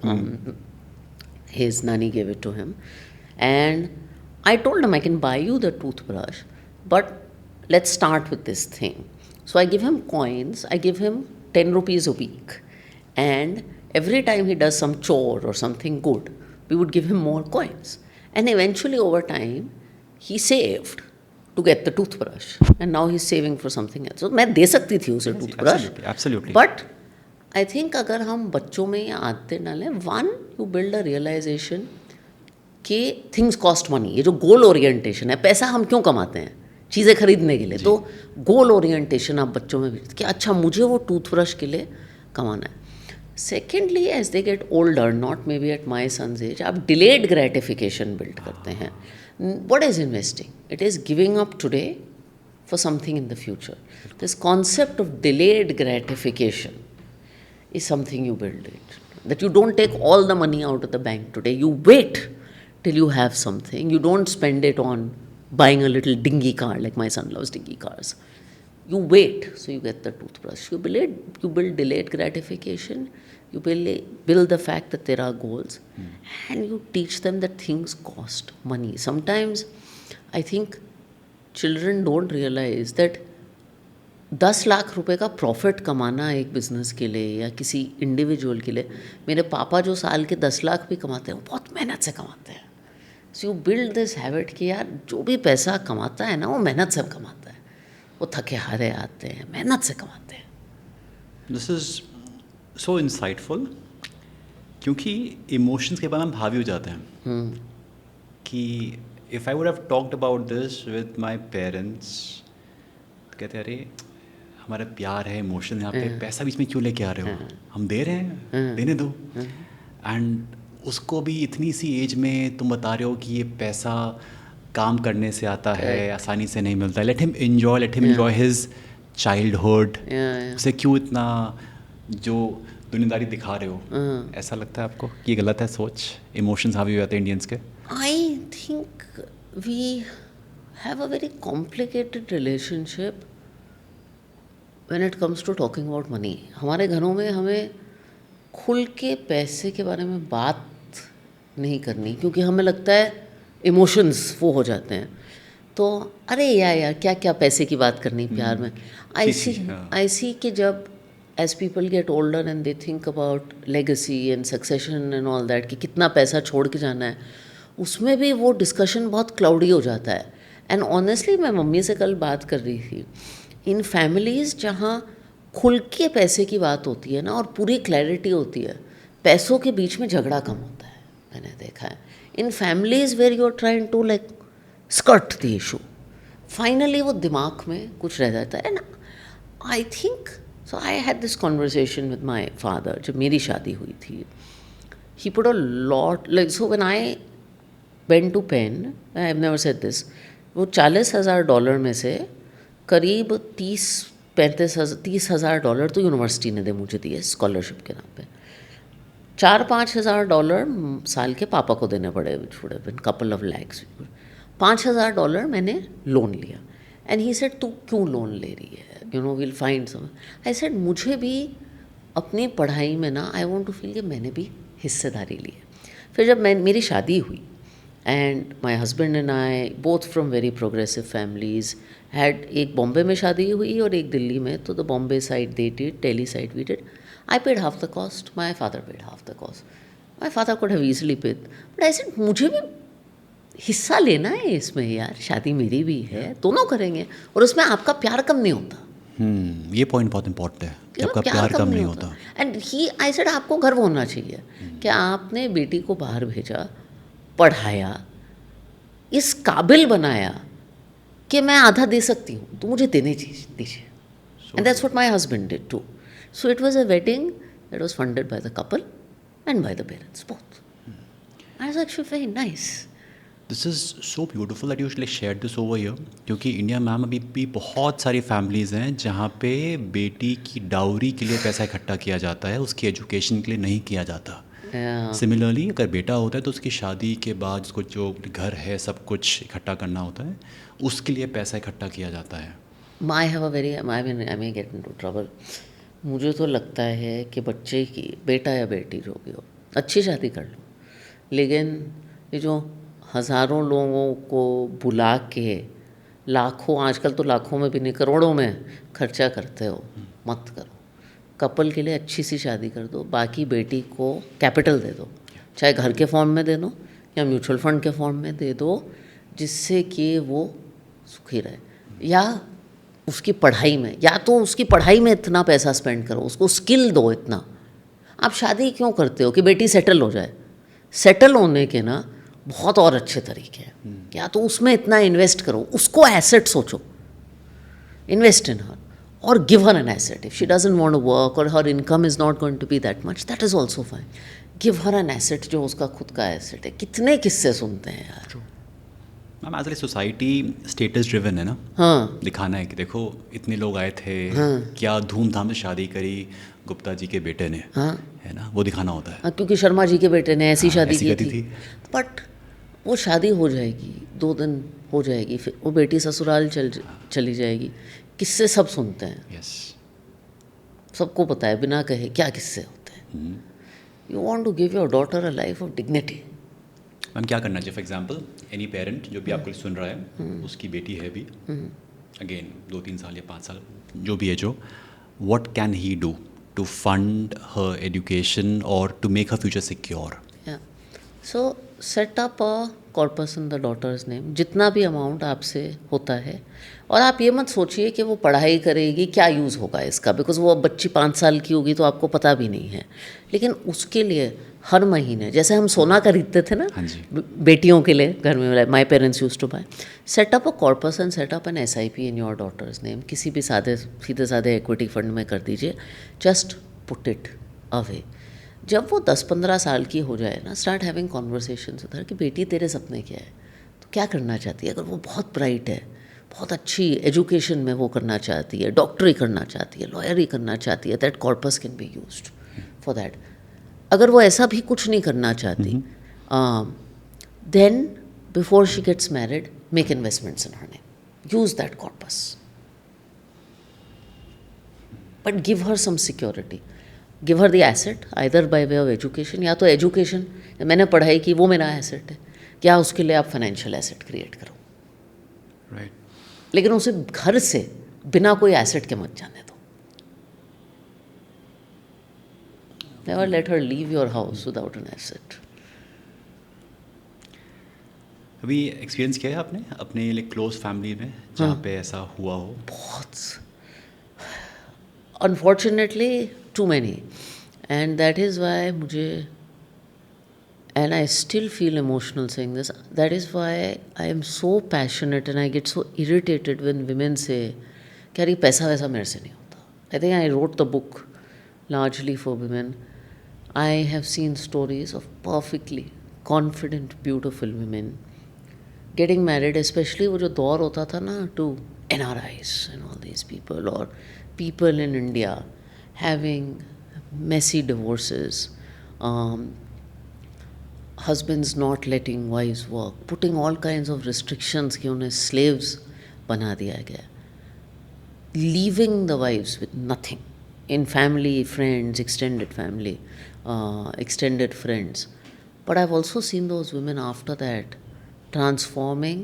His nanny gave it to him, and I told him I can buy you the toothbrush, but let's start with this thing. So I give him coins. I give him 10 rupees a week, and every time he does some chore or something good, we would give him more coins, and eventually over time. He saved to get the toothbrush, and now he's saving for something else. So मैं दे सकती थी उसे toothbrush. Absolutely. But I think अगर हम बच्चों में ये आदतें डालें, one, you build a realization कि थिंग्स कॉस्ट मनी, ये जो गोल ओरिएंटेशन है, पैसा हम क्यों कमाते हैं, चीज़ें खरीदने के लिए, तो गोल ओरिएंटेशन आप बच्चों में भी कि अच्छा मुझे वो टूथब्रश के लिए कमाना है. Secondly, as they get older, not maybe at my son's age, आप डिलेड ग्रेटिफिकेशन बिल्ड करते हैं. What is investing? It is giving up today for something in the future. This concept of delayed gratification is something you build it. That you don't take all the money out of the bank today. You wait till you have something. You don't spend it on buying a little dingy car, like my son loves dingy cars. You wait, so you get the toothbrush. You build delayed gratification. You build the fact that there are goals, and you teach them that things cost money. Sometimes I think children don't realise that 10 lakh रुपए का प्रॉफिट कमाना एक बिज़नेस के लिए या किसी इंडिविजुअल के लिए, मेरे पापा जो साल के 10 लाख भी कमाते हैं वो बहुत मेहनत से कमाते हैं. So you build this habit कि यार जो भी पैसा कमाता है ना वो मेहनत से कमाता है, वो थके हारे आते हैं, मेहनत से कमाते हैं. दिस इज़ सो इंसाइटफुल, क्योंकि इमोशंस के बाद हम हावी हो जाते हैं. कि if I would have talked about this with my parents, कहते अरे हमारा प्यार है, इमोशन यहाँ पे, पैसा बीच में क्यों लेके आ रहे हो, हम दे रहे हैं, देने दो. एंड उसको भी इतनी सी एज में तुम बता रहे हो कि ये पैसा काम करने से आता है, आसानी से नहीं मिलता. Let him enjoy his childhood. उसे क्यों इतना जो दुनियादारी दिखा रहे हो. ऐसा लगता है आपको कि ये गलत है सोच, इमोशंस हावी हो जाते हैं इंडियंस के? I think we have a very complicated relationship when it comes to talking about money. हमारे घरों में हमें खुल के पैसे के बारे में बात नहीं करनी, क्योंकि हमें लगता है इमोशंस वो हो जाते हैं. तो अरे यार क्या क्या पैसे की बात करनी प्यार में. I see कि जब as people get older and they think about legacy and succession and all that, कि कितना पैसा छोड़ के जाना है, उसमें भी वो डिस्कशन बहुत क्लाउडी हो जाता है. एंड ऑनेस्टली मैं मम्मी से कल बात कर रही थी, इन फैमिलीज़ जहाँ खुल के पैसे की बात होती है ना और पूरी क्लैरिटी होती है, पैसों के बीच में झगड़ा कम होता है. मैंने देखा है in families where you are trying to like skirt the issue, finally वो दिमाग में कुछ रह जाता है ना. I think so I had this conversation with my father जब मेरी शादी हुई थी. He put a lot like, so when I pen to pen, I have never said this, वो $40,000 में से करीब 30,000 $30,000 तो यूनिवर्सिटी ने मुझे दिए स्कॉलरशिप के नाम पे. $4,000-5,000 साल के पापा को देने पड़े, which would have been couple of lakhs. $5,000 मैंने लोन लिया. एंड ही सेड तू क्यों लोन ले रही है, you know will find some. I said मुझे भी अपनी पढ़ाई में ना आई वॉन्ट टू फील कि मैंने भी हिस्सेदारी ली है. फिर जब मेरी शादी हुई, and my husband and I, both from very progressive families, had एक बॉम्बे में शादी हुई और एक दिल्ली में. तो the Bombay side they did, Delhi side we did. I paid half the cost, my father paid half the cost. My father could have easily paid, but I said मुझे भी हिस्सा लेना है इसमें यार, शादी मेरी भी है, दोनों करेंगे और उसमें आपका प्यार कम नहीं होता. ये पॉइंट बहुत इंपॉर्टेंट है कि आपका प्यार कम नहीं होता. एंड आई सेड आपको गर्व होना चाहिए कि आपने बेटी को बाहर भेजा, पढ़ाया, इस काबिल बनाया कि मैं आधा दे सकती हूँ तो मुझे देने दीजिए. And that's what my husband did too. So it was a wedding that was funded by the couple and by the parents both. I was actually very nice. This is so beautiful that you share this over here, क्योंकि इंडिया मैम अभी भी बहुत सारी फैमिलीज़ हैं जहाँ पे बेटी की डाउरी के लिए पैसा इकट्ठा किया जाता है, उसकी एजुकेशन के लिए नहीं किया जाता. सिमिलरली अगर बेटा होता है तो उसकी शादी के बाद उसको जो घर है सब कुछ इकट्ठा करना होता है, उसके लिए पैसा इकट्ठा किया जाता है. I have a very I may get into trouble. मुझे तो लगता है कि बच्चे की, बेटा या बेटी जो भी हो, अच्छी शादी कर लो, लेकिन ये जो हज़ारों लोगों को बुला के लाखों, आजकल तो लाखों में भी नहीं करोड़ों में खर्चा करते हो, मत करो. कपल के लिए अच्छी सी शादी कर दो, बाकी बेटी को कैपिटल दे दो, चाहे घर के फॉर्म में दे दो या म्यूचुअल फंड के फॉर्म में दे दो, जिससे कि वो सुखी रहे. या उसकी पढ़ाई में, या तो उसकी पढ़ाई में इतना पैसा स्पेंड करो, उसको स्किल दो इतना. आप शादी क्यों करते हो कि बेटी सेटल हो जाए? सेटल होने के ना बहुत और अच्छे तरीके हैं। या तो उसमें इतना इन्वेस्ट करो, उसको एसेट सोचो, इन्वेस्ट इन हर और give her an asset. If she doesn't want to work और her income is not going to be that much, that is also fine. Give her an asset जो उसका खुद का एसेट है। कितने किस्से सुनते हैं यार। Ma'am as a society status driven है ना। हाँ दिखाना है कि देखो इतने लोग आए थे, क्या धूमधाम से शादी करी गुप्ता जी के बेटे ने, हाँ है ना, वो दिखाना होता है। हाँ, क्योंकि शर्मा जी के बेटे ने ऐसी शादी ऐसी की करी थी। बट वो शादी हो जाएगी, 2 दिन हो जाएगी, फिर वो बेटी ससुराल चली जाएगी। किस्से सब सुनते हैं, यस। सबको पता है बिना कहे क्या किस्से होते हैं। You want to give your daughter a life of dignity. Ma'am क्या करना चाहिए? फॉर एग्जाम्पल एनी पेरेंट जो भी आपको सुन रहा है, उसकी बेटी है भी, अगेन 2-3 साल या 5 साल जो भी है, जो what can he do to fund her education और to make her future secure? So set up a corpus in the daughter's name, जितना भी अमाउंट आपसे होता है। और आप ये मत सोचिए कि वो पढ़ाई करेगी, क्या यूज़ होगा इसका, बिकॉज वो अब बच्ची 5 साल की होगी तो आपको पता भी नहीं है। लेकिन उसके लिए हर महीने, जैसे हम सोना खरीदते थे ना हाँ जी। बेटियों के लिए घर में, my parents use to buy, set up a corpus and set up an SIP in your daughter's name. किसी भी सीधे साधे इक्विटी फंड में कर दीजिए। Just put it away. जब वो 10-15 साल की हो जाए ना, start having conversations with her कि बेटी तेरे सपने क्या है, तो क्या करना चाहती है। अगर वो बहुत ब्राइट है, बहुत अच्छी एजुकेशन में वो करना चाहती है, डॉक्टरी करना चाहती है, लॉयरी करना चाहती है, that corpus can be used for that. अगर वो ऐसा भी कुछ नहीं करना चाहती, then before she gets married, make investments in her name, use that corpus, but give her some security. Give her the asset either by way of education, या तो एजुकेशन, मैंने पढ़ाई की वो मेरा एसेट है, क्या उसके लिए आप फाइनेंशियल एसेट क्रिएट करो। राइट। लेकिन उसे घर से बिना कोई एसेट के मत जाने दो। Never let her leave your house without an asset. अभी एक्सपीरियंस किया है आपने अपने लिए क्लोज फैमिली में जहाँ पे ऐसा हुआ हो? बहुत, unfortunately too many, and that is why मुझे, and I still feel emotional saying this, that is why I am so passionate and I get so irritated when women say कि यार ये पैसा वैसा मेरे से नहीं होता. I think I wrote the book largely for women. I have seen stories of perfectly confident, beautiful women getting married, especially वो जो दौर होता था ना to NRIs and all these people, or people in India having messy divorces, husbands not letting wives work, putting all kinds of restrictions कि उन्हें slaves बना दिया गया, leaving the wives with nothing in family, friends, extended family, extended friends. But I've also seen those women after that transforming,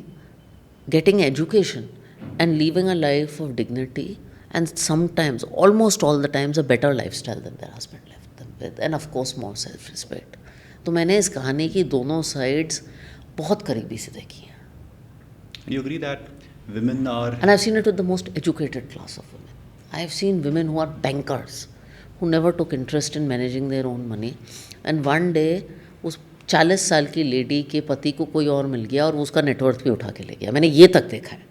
getting education and living a life of dignity, and sometimes, almost all the times, a better lifestyle than their husband left them with, and of course more self-respect. तो मैंने इस कहानी की दोनों साइड्स बहुत करीबी से देखी हैं. You agree that women are, And I've seen it with the most educated class of women. I've seen women who are bankers, who never took interest in managing their own money, and one day उस 40 साल की लेडी के पति को कोई और मिल गया और उसका नेटवर्थ भी उठा के ले गया. मैंने ये तक देखा है.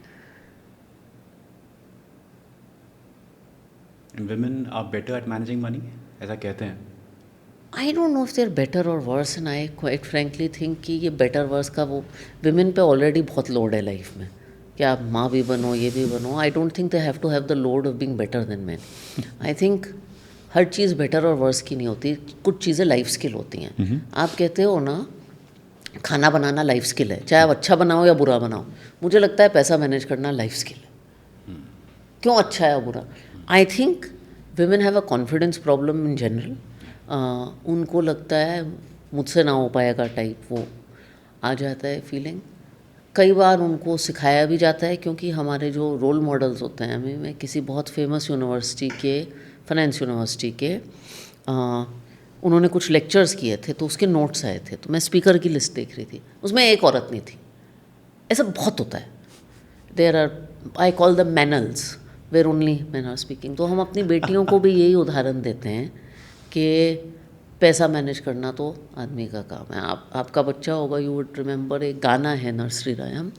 and women are better at managing money, ऐसा कहते हैं. I don't know if they're better or worse, and I quite frankly think कि ये better worse का वो women पे already बहुत load है life में, कि आप माँ भी बनो, ये भी बनो. I don't think they have to have the load of being better than men. I think her cheese better और worse की नहीं होती. कुछ चीज़ें life skill होती हैं. आप कहते हो ना खाना बनाना life skill है, चाहे आप अच्छा बनाओ या बुरा बनाओ. मुझे लगता है पैसा मैनेज करना life skill है. क्यों अच्छा है या बुरा? I think women have a confidence problem in general. उनको लगता है मुझसे ना हो पाएगा टाइप, वो आ जाता है फीलिंग. कई बार उनको सिखाया भी जाता है, क्योंकि हमारे जो रोल मॉडल्स होते हैं, हमें, मैं किसी बहुत फेमस यूनिवर्सिटी के, फाइनेंस यूनिवर्सिटी के, उन्होंने कुछ लेक्चर्स किए थे तो उसके नोट्स आए थे, तो मैं स्पीकर की लिस्ट देख रही थी, उसमें एक औरत नहीं थी. ऐसा बहुत होता है. There are, I call the manels where only men are speaking. तो हम अपनी बेटियों को भी यही उदाहरण देते हैं कि पैसा मैनेज करना तो आदमी का काम है। आपका बच्चा होगा, यू वुड रिमेंबर, एक गाना है नर्सरी रायम,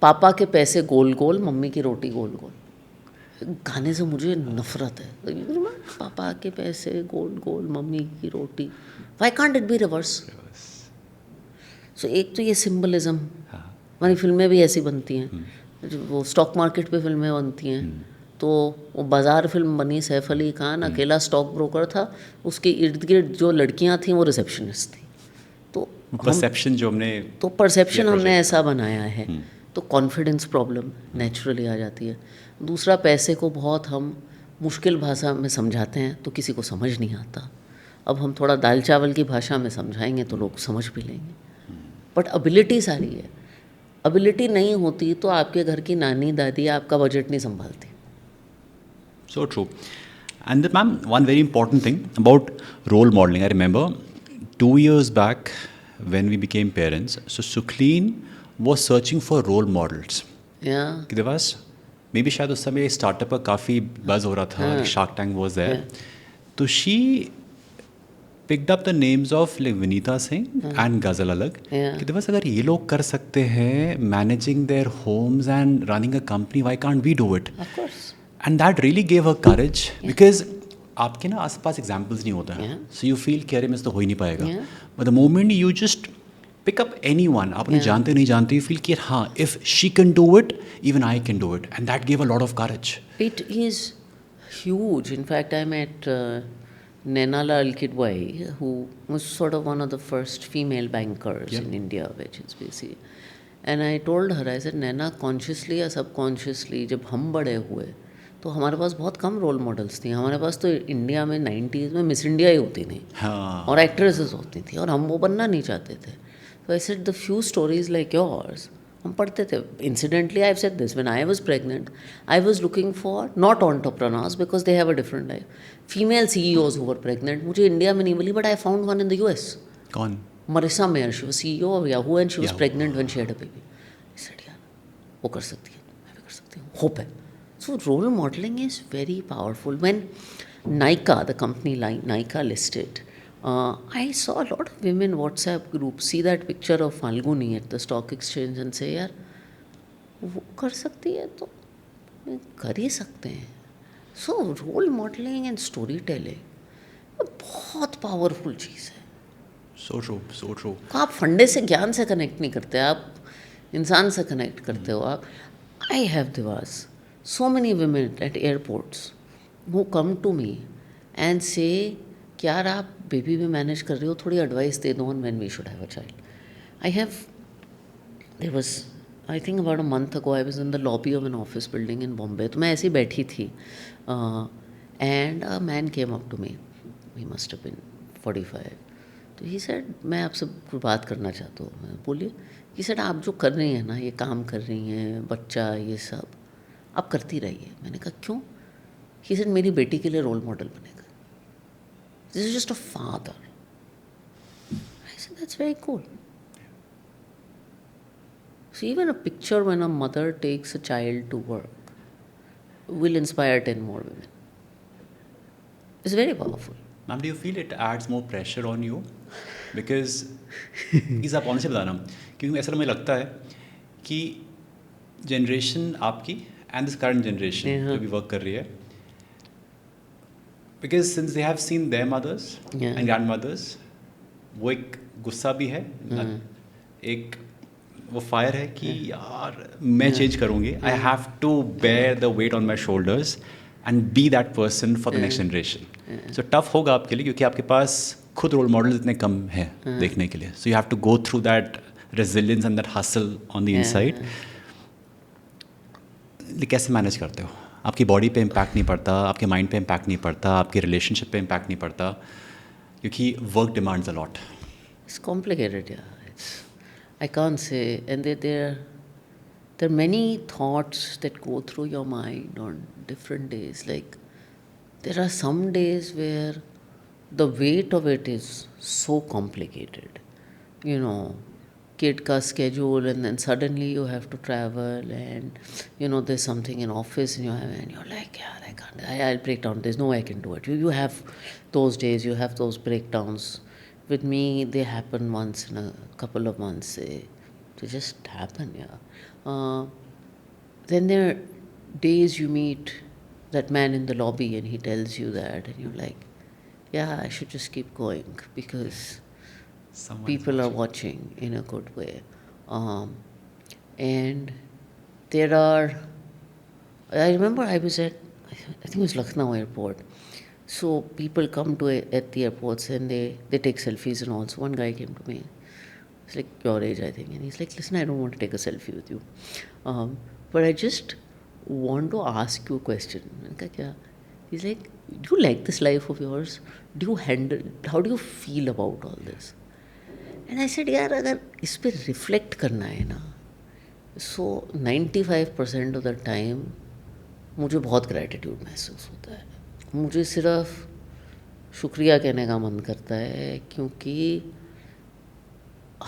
पापा के पैसे गोल गोल, मम्मी की रोटी गोल गोल। गाने से मुझे नफरत है। पापा के पैसे गोल गोल, मम्मी की रोटी, why can't it be reverse? So एक तो ये सिंबलिज्म, हमारी फिल्में भी ऐसी बनती हैं, वो स्टॉक मार्केट पे फिल्में बनती हैं, तो वो बाज़ार फिल्म बनी, सैफ अली खान अकेला स्टॉक ब्रोकर था, उसके इर्द गिर्द जो लड़कियां थीं वो रिसेप्शनिस्ट थी। तो परसेप्शन जो हमने तो परसेप्शन हमने ऐसा बनाया है, तो कॉन्फिडेंस प्रॉब्लम नेचुरली आ जाती है। दूसरा, पैसे को बहुत हम मुश्किल भाषा में समझाते हैं तो किसी को समझ नहीं आता। अब हम थोड़ा दाल चावल की भाषा में समझाएंगे तो लोग समझ भी लेंगे। बट एबिलिटी सारी है, एबिलिटी नहीं होती तो आपके घर की नानी दादी आपका बजट नहीं संभालती। So true. And then, ma'am, one very important thing about role modeling. I remember 2 years back when we became parents, so Sukleen was searching for role models. या कि there was maybe शायद उस समय स्टार्टअप का काफ़ी बज़ हो रहा था, शार्क टैंक was there. तो she picked up the names of like Vinita Singh and Ghazal Alag. कि there was अगर ये लोग कर सकते हैं managing their homes and running a company, why can't we do it? Of course. And that really gave her courage because आपके ना आसपास एग्जाम्पल्स नहीं होता है, सो यू फील कि अरे मेरे से तो हो ही नहीं पाएगा, but the moment you just pick up anyone, आप उन्हें जानते नहीं जानते, यू फील कि हाँ, if she can do it even I can do it, and that give a lot of courage. It is huge. In fact, I met Naina Lal Kidwai, who was sort of one of the first female bankers in India, which is basically. And I told her, I said, Naina, consciously या subconsciously, जब हम बड़े हुए तो हमारे पास बहुत कम रोल मॉडल्स थी। हमारे पास तो इंडिया में 90s में मिस इंडिया ही होती थी, हाँ. और एक्ट्रेसेस होती थी, और हम वो बनना नहीं चाहते थे। तो I said the few stories like yours हम पढ़ते थे। Incidentally I have said this, when I was pregnant I was looking for not entrepreneurs because they have a different life, female CEOs who were pregnant. मुझे इंडिया में नहीं मिली, but I found one in the US, कौन? Marissa Mayer. She was CEO of Yahoo and she was pregnant when she had a baby. I said, यार वो कर सकती है, मैं भी कर सकती हूँ, होप है। So role modeling is very powerful. When Nykaa, the company Nykaa listed, I saw a lot of women WhatsApp groups see that picture of Falguni at the stock exchange and say, यार वो कर सकती है तो कर ही सकते हैं। So role modeling and storytelling बहुत पावरफुल चीज़ है। So true, so true. आप फंडे से, ज्ञान से कनेक्ट नहीं करते, आप इंसान से कनेक्ट करते हो। आप I have divas so many women at airports who come to me and say, क्या आप बेबी भी मैनेज कर रहे हो, थोड़ी एडवाइस दे दो on when we should have a child. I have, there was I think about a month ago, I was in the lobby of an office building in Bombay. तो मैं ऐसे ही बैठी थी and a man came up to me, he must have been 45। तो ही सेड, मैं आपसे कुछ बात करना चाहता हूँ। मैं बोलिए। ही सेड, आप जो कर रही हैं ना, ये काम कर रही हैं, बच्चा, ये सब आप करती रहिए। मैंने कहा क्यों? ही सेड, मेरी बेटी के लिए रोल मॉडल बनेगा। This is just a father. I said that's very cool. So even a picture when a mother takes a child to work will inspire 10 more women. It's very powerful. Ma'am, do you feel it adds more pressure on you? Because please आप ऑनेस्टली बताना, क्योंकि ऐसा मुझे लगता है कि जनरेशन आपकी एंड दिस करंट जनरेशन जो भी वर्क कर रही है, because since they have seen their mothers and grandmothers, वो एक गुस्सा भी है, एक वो फायर है कि यार मैं चेंज करूँगी, I have to bear the weight on my shoulders and be that person for the next generation. So tough होगा आपके लिए, क्योंकि आपके पास खुद रोल मॉडल इतने कम हैं देखने के लिए। So you have to go through that resilience and that hustle on the inside. कैसे मैनेज करते हो? आपकी बॉडी पे इम्पैक्ट नहीं पड़ता, आपके माइंड पे इम्पैक्ट नहीं पड़ता, आपके रिलेशनशिप पे इम्पैक्ट नहीं पड़ता, क्योंकि work demands a lot. It's complicated, yeah. I can't say, and there are many thoughts that go through your mind on different days. Like there are some days where the weight of it is so complicated, you know, kid ka schedule, and then suddenly you have to travel, and there's something in office, and you're like, yeah, I can't, I'll break down, there's no way I can do it. You have those days, you have those breakdowns. With me, they happen once in a couple of months. They just happen, yeah. Then there are days you meet that man in the lobby and he tells you that, and you're like, yeah, I should just keep going because Someone is people are watching in a good way. And there are, I remember I was at, I think it was Lucknow airport. So people come to at the airports and they take selfies and all. So one guy came to me. It's like your age, I think. And he's like, listen, I don't want to take a selfie with you. But I just want to ask you a question. मैंने कहा क्या? He's like, do you like this life of yours? How do you feel about all this? And I said, यार अगर इस पर रिफ्लेक्ट करना है ना, so 95% of the time मुझे बहुत ग्रैटिट्यूड महसूस होता है. मुझे सिर्फ शुक्रिया कहने का मन करता है, क्योंकि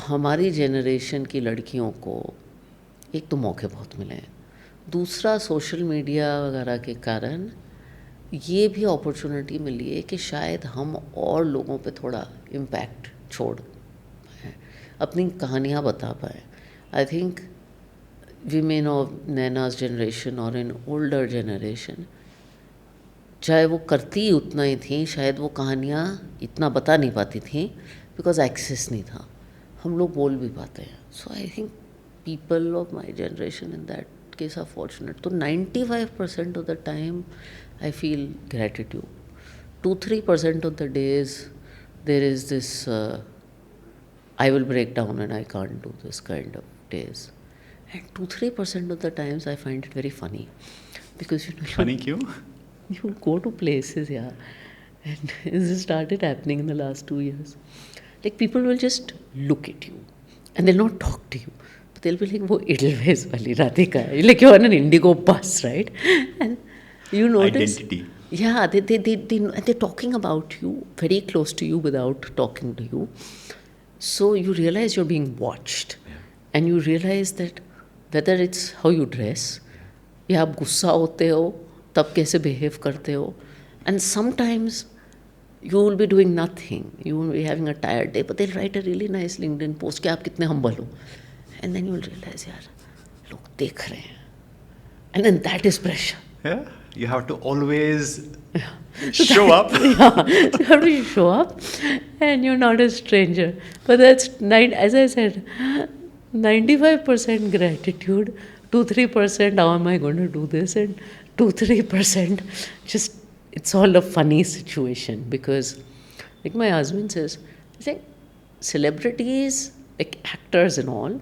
हमारी जनरेशन की लड़कियों को एक तो मौके बहुत मिले हैं, दूसरा सोशल मीडिया वगैरह के कारण ये भी अपॉर्चुनिटी मिली है कि शायद हम और लोगों पे थोड़ा इम्पैक्ट छोड़ पाएँ, अपनी कहानियाँ बता पाएँ. I think women of Naina's generation और इन ओल्डर जनरेशन, चाहे वो करती उतना ही थी, शायद वो कहानियाँ इतना बता नहीं पाती थी बिकॉज एक्सेस नहीं था. हम लोग बोल भी पाते हैं. So I think people of my generation in that case are fortunate. तो 95% of the time I feel gratitude. 2-3% of the days there is this I will break down and I can't do this kind of days. And 2-3% of the times I find it very funny, because Funny क्यों? you go to places, yeah, and this started happening in the last 2 years. Like people will just look at you and they'll not talk to you, but they'll be like, "वो Edelweiss वाली Radhika," like you're on an Indigo bus, right? And you notice, Identity. yeah, they're talking about you very close to you without talking to you. So you realize you're being watched, and you realize that whether it's how you dress, या आप गुस्सा होते हो तब कैसे behave करते हो, and sometimes you will be doing nothing, you will be having a tired day, but they'll write a really nice LinkedIn post कि आप कितने humble हो, and then you will realize यार लोग देख रहे हैं, and then that is pressure. Yeah, you have to always So show up. Yeah, you have to show up, and you're not a stranger. But that's as I said, 95% gratitude, 2-3% how am I going to do this, and 2-3% just it's all a funny situation. Because, like my husband says, I think celebrities, like actors and all,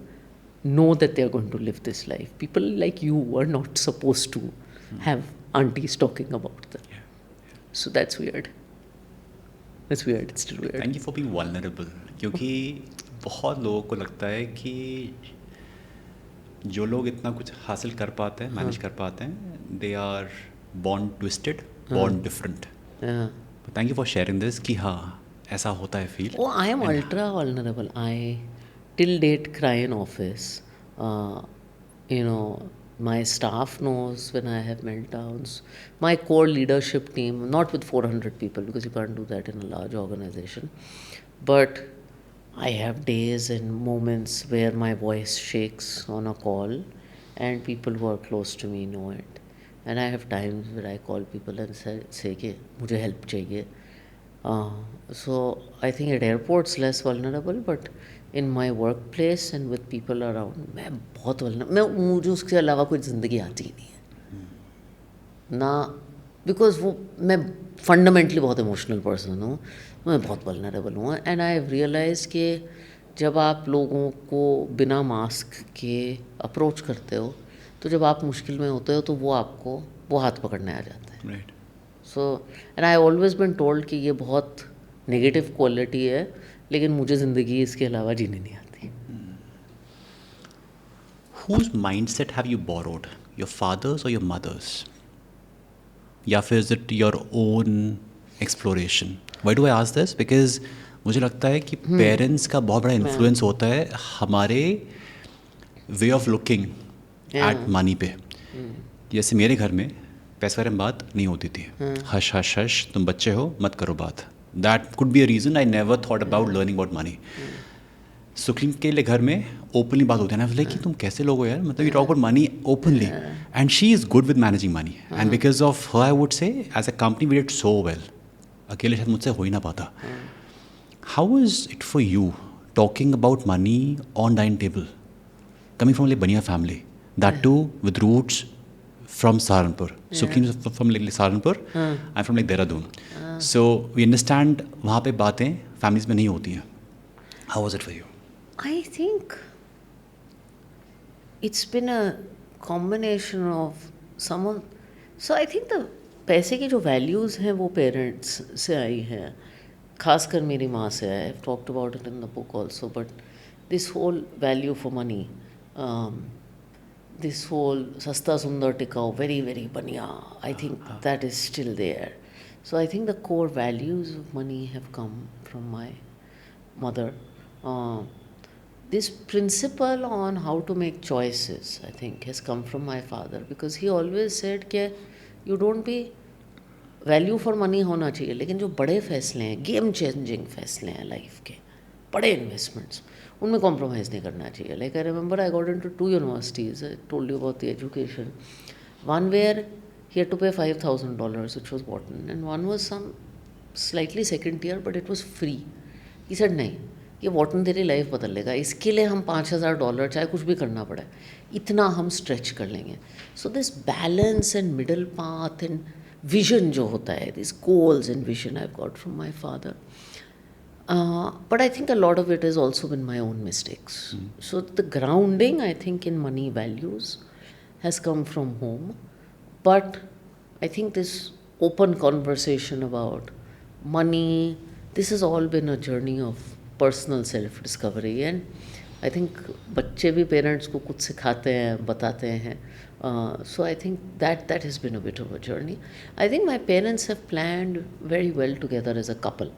know that they're going to live this life. People like you are not supposed to have aunties talking about them. So that's weird. It's still weird. Thank you for being vulnerable. क्योंकि बहुत लोगों को लगता है कि जो लोग इतना कुछ हासिल कर पाते हैं, मैनेज कर पाते हैं, they are born twisted, born different. Yeah. But thank you for sharing this कि हाँ ऐसा होता है feel. Oh, I am ultra vulnerable. I till date cry in office. My staff knows when I have meltdowns. My core leadership team, not with 400 people because you can't do that in a large organization, but I have days and moments where my voice shakes on a call, and people who are close to me know it. And I have times where I call people and say कि मुझे help चाहिए. So I think at airports less vulnerable, but in my workplace and with people around, मैं बहुत vulnerable. मुझे उसके अलावा कोई ज़िंदगी आती ही नहीं है ना, because वो मैं फंडामेंटली बहुत इमोशनल पर्सन हूँ, मैं बहुत वल्नरेबल हूँ. एंड आई हैव रियलाइज़ कि जब आप लोगों को बिना मास्क के अप्रोच करते हो, तो जब आप मुश्किल में होते हो तो वो आपको वो हाथ पकड़ने आ जाता है. Right. So and I always been told कि ये बहुत नेगेटिव क्वालिटी है, लेकिन मुझे ज़िंदगी इसके अलावा जीने नहीं आती. Whose mindset have you borrowed? Your father's or your mother's? या फिर is it your own exploration? Why do I ask this? Because मुझे लगता है कि पेरेंट्स का बहुत बड़ा इन्फ्लुएंस होता है हमारे way of looking at money पे। जैसे मेरे घर में पैसे बारे में बात नहीं होती थी, हश हश हश, तुम बच्चे हो मत करो बात। That could be a reason I never thought about learning about money. Sukhleen के लिए घर में ओपनली बात होती है ना, कि तुम कैसे लोग हो यार, मतलब you talk about money openly, and she is good with managing money, and because of her I would say as a company we did so well. अकेले शायद मुझसे हो ही ना पाता। How is it for you talking about money on dining table, coming from like Bania family, that too with roots from Saharanpur. Sukhleen is from like Saharanpur, I'm from like Dehradun. So we understand वहाँ पे बातें families में नहीं होती हैं. How was it for you? I think it's been a combination of someone. So I think the पैसे की जो values हैं वो parents से आई हैं, खासकर मेरी माँ से है. I've talked about it in the book also, but this whole value for money, this whole sasta sundar tikau, very very baniya, I think that is still there. So I think the core values of money have come from my mother. This principle on how to make choices, I think, has come from my father, because he always said कि you don't be value for money होना चाहिए, लेकिन जो बड़े फैसले हैं, गेम चेंजिंग फैसले हैं लाइफ के, बड़े इन्वेस्टमेंट्स, उनमें कॉम्प्रोमाइज़ नहीं करना चाहिए. Like I remember I got into 2 universities. I told you about the education. One where he had to pay $5,000, which was Wharton, and one was some slightly second tier, but it was free. He said नहीं, ये Wharton तेरी लाइफ बदल लेगा, इसके लिए हम $5,000 चाहे कुछ भी करना पड़े, इतना हम स्ट्रेच कर लेंगे. So this balance and middle path and vision जो होता है, this goals and vision I got from my father. But I think a lot of it has also been my own mistakes. So the grounding, I think, in money values has come from home. But I think this open conversation about money, this has all been a journey of personal self-discovery. And I think बच्चे भी parents को कुछ सिखाते हैं, बताते हैं. So I think that has been a bit of a journey. I think my parents have planned very well together as a couple.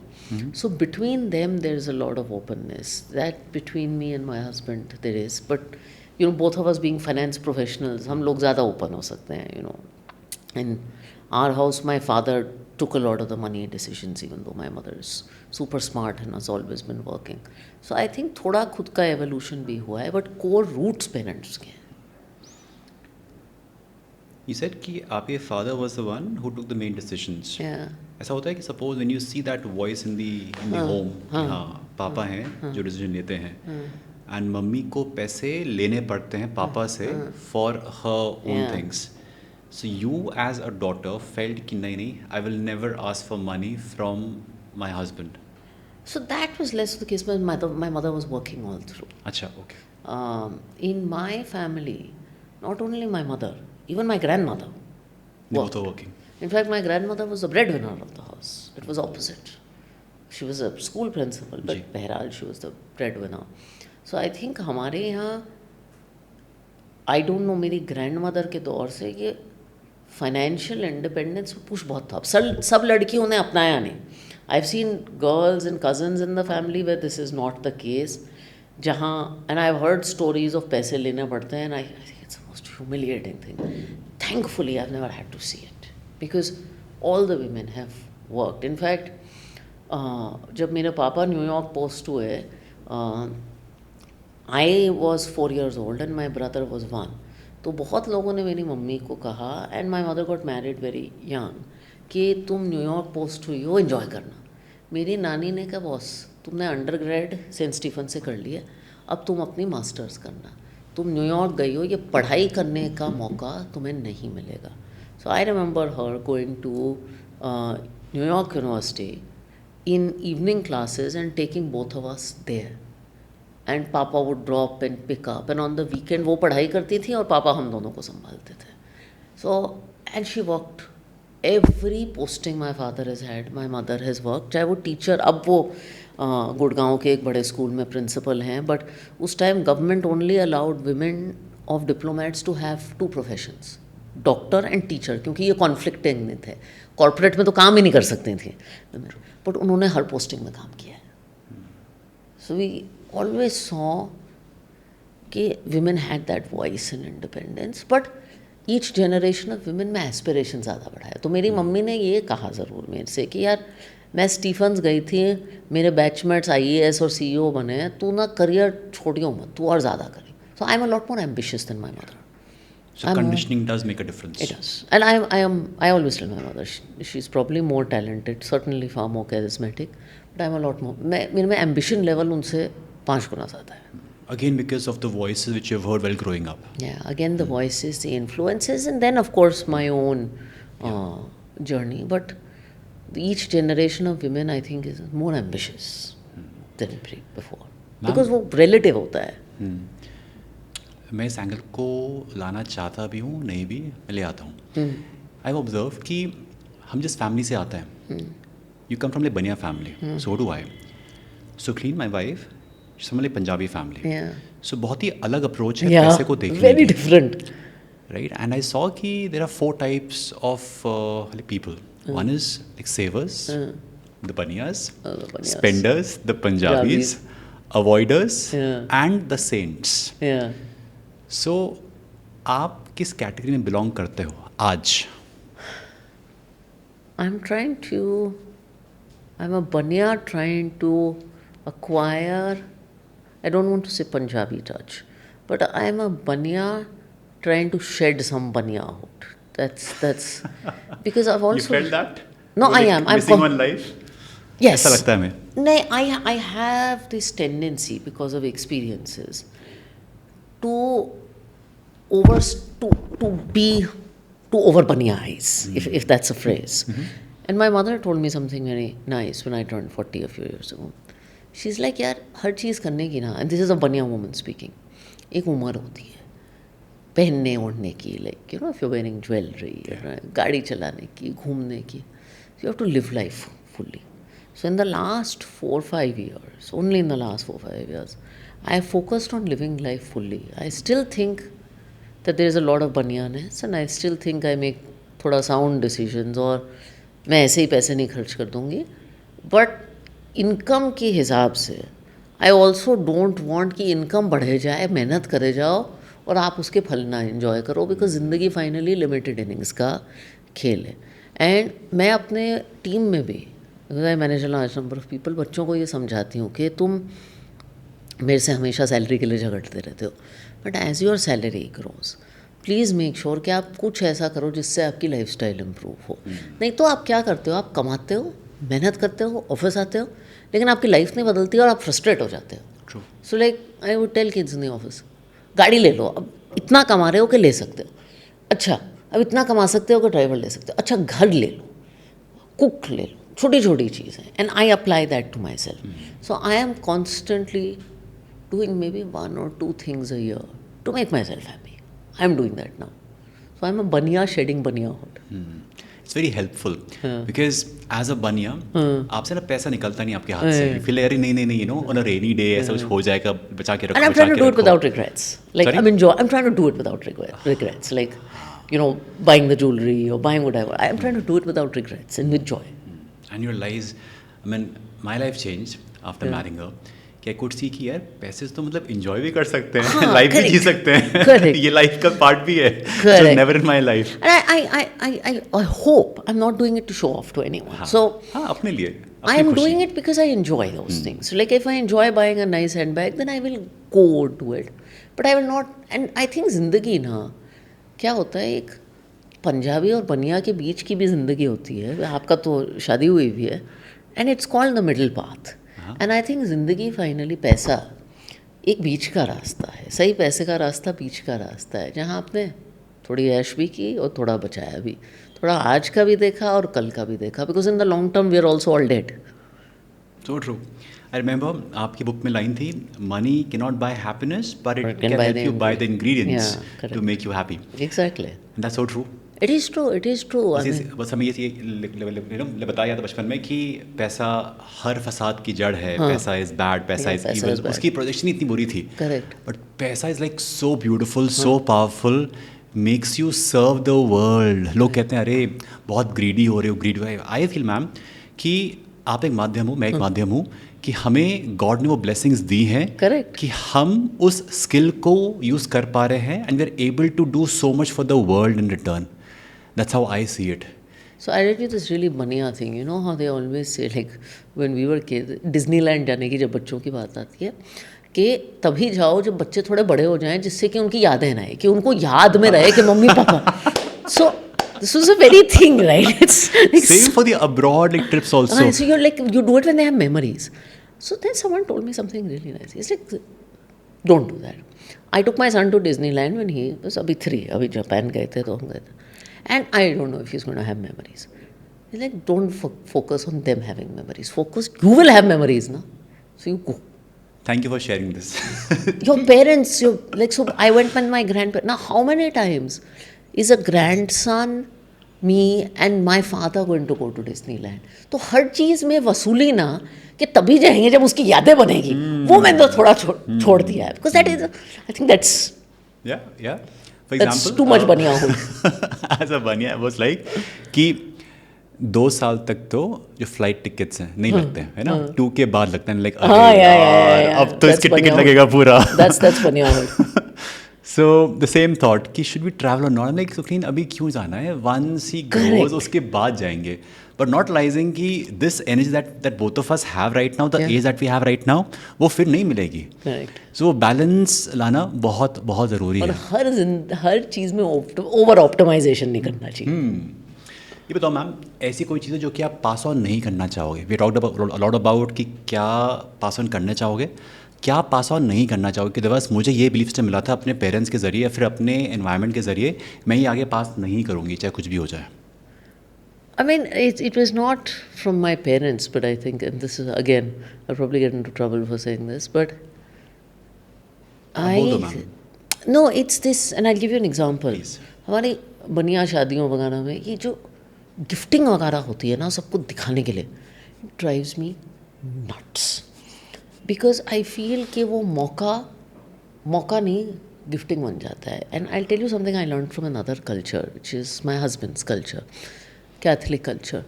So between them there is a lot of openness. That between me and my husband there is. But you know, both of us being finance professionals, हम लोग ज़्यादा open हो सकते हैं. You know, in our house my father took a lot of the money decisions, even though my mother is super smart and has always been working. So I think थोड़ा खुद का evolution भी हुआ है, but core roots parents के हैं. You said कि आपके father was the one who took the main decisions. Yeah. ऐसा होता है कि suppose when you see that voice in the home कि हाँ पापा हैं जो डिसीजन लेते हैं, and मम्मी को पैसे लेने पड़ते हैं पापा से for her own things. So you as a daughter felt कि नहीं, I will never ask for money from my husband. So that was less the case. My mother was working all through. अच्छा, okay. In my family, not only my mother, even my grandmother Both are working. In fact, my grandmother was the breadwinner of the house. It was opposite. She was a school principal, but बहरहाल she was the breadwinner. So I think हमारे यहाँ, I don't know, मेरी grandmother के दौर से ये फाइनेंशियल इंडिपेंडेंस पुश बहुत था. सब लड़कियों ने अपनाया नहीं. I have seen girls and cousins in the family where this is not the case, जहाँ, and I have heard stories of पैसे लेने पड़ते हैं, and I think it's the most humiliating thing. Thankfully I have never had to see it, because all the women have worked. In fact जब मेरे पापा न्यूयॉर्क पोस्ट हुए, I was 4 years old and my brother was 1. तो बहुत लोगों ने मेरी मम्मी को कहा, and my mother got married very young, कि तुम न्यूयॉर्क पोस्ट हुई हो, एंजॉय करना. मेरी नानी ने कहा, बॉस तुमने अंडर ग्रेड सेंट स्टीफन से कर लिया, अब तुम अपनी मास्टर्स करना. तुम न्यूयॉर्क गई हो, ये पढ़ाई करने का मौका तुम्हें नहीं मिलेगा. So I remember her going to New York university in evening classes and taking both of us there. And पापा would drop and pick up, and on the weekend वो पढ़ाई करती थी और पापा हम दोनों को संभालते थे. So and she worked every posting my father has had, my mother has work. चाहे वो टीचर, अब वो गुड़गांव के एक बड़े स्कूल में प्रिंसिपल हैं, बट उस time government only allowed women of diplomats to have 2 professions, doctor and teacher, क्योंकि ये कॉन्फ्लिक्टिंग नहीं थे. कॉर्पोरेट में तो काम ही नहीं कर सकती थी, बट उन्होंने हर पोस्टिंग में काम किया है. So we always saw कि women had that voice and independence, but each generation of women में aspiration ज़्यादा बढ़ा है. तो मेरी मम्मी ने ये कहा ज़रूर मेरे से कि यार मैं स्टीफन्स गई थी, मेरे बैचमेट्स IAS और CEO बने, तू ना करियर छोड़ियो मत, तू और ज़्यादा करी. So I'm a lot more ambitious than my mother. So conditioning does make a difference. It does. And I always tell my mother, she's probably more talented, certainly far more charismatic, but I'm a lot more, मेरे में ambition level उनसे 5 गुना ज़्यादा है. Again, because of the voices which you've heard while growing up. Yeah, again the voices, the influences, and then of course my own journey. But each generation of women, I think, is more ambitious than before. Because वो relative होता है. मैं इस एंगल को लाना चाहता भी हूँ, नहीं भी, मैं ले आता हूँ. आई ऑब्जर्व कि हम जिस फैमिली से आते हैं, यू कम फ्रॉम ए बनिया family, so do I. Sukhleen my wife, समझ पंजाबी फैमिली, सो बहुत ही अलग अप्रोच है पैसे को देखने की. Very different, right. And I saw कि there are 4 types of people. One is like savers, the Banias, spenders, the Punjabis, avoiders and the saints. So आप किस कैटेगरी में बिलोंग करते हो आज? I'm a Banya trying to acquire, I don't want to say Punjabi touch, but I'm a Banya trying to shed some Banyahood. That's because I've also... You felt that? No, I am. I'm missing one life? Yes. ऐसा लगता है हमें. No, I have this tendency because of experiences to over Banyaize, if that's a phrase. And my mother told me something very nice when I turned 40 a few years ago. She's like, यार हर चीज़ करने की ना, and this is a Banya woman speaking, एक उम्र होती है पहनने ओढ़ने की, like you know, if you're wearing jewelry, गाड़ी चलाने की, घूमने की, you have to live life fully. So in the last 4-5 years, only in the last 4-5 years, I have focused on living life fully. I still think that there is a lot of banyaness, and I still think I make थोड़ा sound decisions, और मैं ऐसे ही पैसे नहीं खर्च कर दूँगी. But इनकम के हिसाब से आई ऑल्सो डोंट वांट कि इनकम बढ़े जाए, मेहनत करे जाओ और आप उसके फल ना इन्जॉय करो, बिकॉज ज़िंदगी फाइनली लिमिटेड इनिंग्स का खेल है. एंड मैं अपने टीम में भी, I manage a large number of people, बच्चों को ये समझाती हूँ कि तुम मेरे से हमेशा सैलरी के लिए झगड़ते रहते हो, but as your salary grows please make sure कि आप कुछ ऐसा करो जिससे आपकी लाइफस्टाइल इम्प्रूव हो. नहीं तो आप क्या करते हो, आप कमाते हो, मेहनत करते हो, ऑफिस आते हो, लेकिन आपकी लाइफ नहीं बदलती और आप फ्रस्ट्रेट हो जाते हो. So like I would tell kids in the office, गाड़ी ले लो, अब इतना कमा रहे हो कि ले सकते हो, अच्छा अब इतना कमा सकते हो कि ड्राइवर ले सकते हो, अच्छा घर ले लो, कुक ले लो, छोटी छोटी चीज़ें. And I apply that to myself. So I am constantly doing maybe 1 or 2 things a year to make myself happy. I am doing that now. So I am a Banya shedding Banyahood. It's very helpful because as a Banya, आपसे ना पैसा निकलता नहीं आपके हाथ से. Feel अरे नहीं you know, on a rainy day ऐसा कुछ हो जाएगा, बचा के रखो. And I'm trying to do it without regrets. Like I'm trying to do it without regrets. Like you know, buying the jewelry or buying whatever. I am trying to do it without regrets and with joy. And your lives, I mean, my life changed after marrying her. कि आई कुड सी कि यार पैसे तो मतलब इंजॉय भी कर सकते हैं, लाइफ भी जी सकते हैं. ये लाइफ का पार्ट भी है. So never in my life. And I hope I'm not doing it to show off to anyone. So अपने लिए. I am doing it because I enjoy those things. Like if I enjoy buying a nice handbag, then I will go do it. But I will not. And I think जिंदगी ना क्या होता है, एक पंजाबी और बनिया के बीच की भी ज़िंदगी होती है. आपका तो शादी हुई भी है. And it's called the middle path. And I think ज़िंदगी फाइनली पैसा एक बीच का रास्ता है. सही पैसे का रास्ता बीच का रास्ता है, जहाँ आपने थोड़ी ऐश भी की और थोड़ा बचाया भी, थोड़ा आज का भी देखा और कल का भी देखा, because in the long term we are also all dead. So true. I remember आपकी बुक में लाइन थी, money cannot buy happiness but it can help you buy the ingredients to make you happy. Exactly, that's so true. It is true. बस हमें ये बताया था बचपन में कि पैसा हर फसाद की जड़ है. पैसा इज़ बैड, पैसा इज़ इविल. उसकी प्रोजेक्शन इतनी बुरी थी. करेक्ट. बट पैसा is like so beautiful, so powerful, makes you serve the world. लोग कहते हैं अरे बहुत ग्रीडी हो रहे हो, ग्रीडी. आई फील मैम कि आप एक माध्यम हो, मैं एक माध्यम हूँ कि हमें गॉड ने वो ब्लेसिंग्स दी हैं Correct. कि हम उस स्किल को यूज़ कर पा रहे हैं and we are able to do so much for the world in return. That's how I see it. So I read you this really baniya thing. You know how they always say, like when we were kids, Disneyland जाने की जब बच्चों की बात आती है कि तभी जाओ जब बच्चे थोड़े बड़े हो जाएं, जिससे कि उनकी यादें ना आए, कि उनको याद में रहे कि mummy papa. So this was a very thing, right? It's like Same for the abroad like trips also. So you're like, you do it when they have memories. So then someone told me something really nice. He's like, don't do that. I took my son to Disneyland when he was अभी 3. अभी जापान गए थे तो हम गए थे. And I don't know if he's going to have memories. He's like, don't focus on them having memories. Focus, you will have memories, na? So you go. Thank you for sharing this. Your parents, like, so I went with my grandparents. Now, how many times is a grandson, me and my father going to go to Disneyland? तो हर चीज़ में वसूली ना कि तभी जाएंगे जब उसकी यादें बनेगी. वो मैंने तो थोड़ा छोड़ दिया है. Because that is, I think that's Yeah. For that's example, too much baniya. as a baniya was like कि 2 साल तक तो जो फ्लाइट टिकट्स हैं नहीं लगते हैं, है ना. 2 के बाद लगते हैं, लाइक अब तो इसके टिकट लगेगा पूरा. That's baniya. So the same thought कि should we travel or not, like सुखीन अभी क्यों जाना है, once he grows उसके बाद जाएंगे. But not realizing कि this energy that both of us have right now, the age that we have right now, वो फिर नहीं मिलेगी. Correct. So बैलेंस लाना बहुत बहुत ज़रूरी और है. हर चीज़ में ओवर ऑप्टिमाइजेशन नहीं करना चाहिए. ये बताओ मैम, ऐसी कोई चीज़ है जो कि आप पास ऑन नहीं करना चाहोगे? वी टॉक्ड लॉट अबाउट कि क्या पास ऑन करना चाहोगे, क्या पास ऑन नहीं करना चाहोगे कि बस मुझे ये बिलीफ सिस्टम मिला था अपने पेरेंट्स के ज़रिए या फिर अपने एनवायरनमेंट के ज़रिए, मैं ये आगे पास नहीं करूँगी चाहे कुछ भी हो जाए. I mean, it was not from my parents, but I think, and this is again, I'll probably get into trouble for saying this, but no, it's this, and I'll give you an example. Please. हमारी बनिया शादियों वगैरह में ये जो गिफ्टिंग वगैरह होती है ना सबको दिखाने के लिए, it drives me nuts. Because I feel कि वो मौका नहीं गिफ्टिंग बन जाता है. And I'll tell you something I learned from another culture, which is my husband's culture. Catholic culture.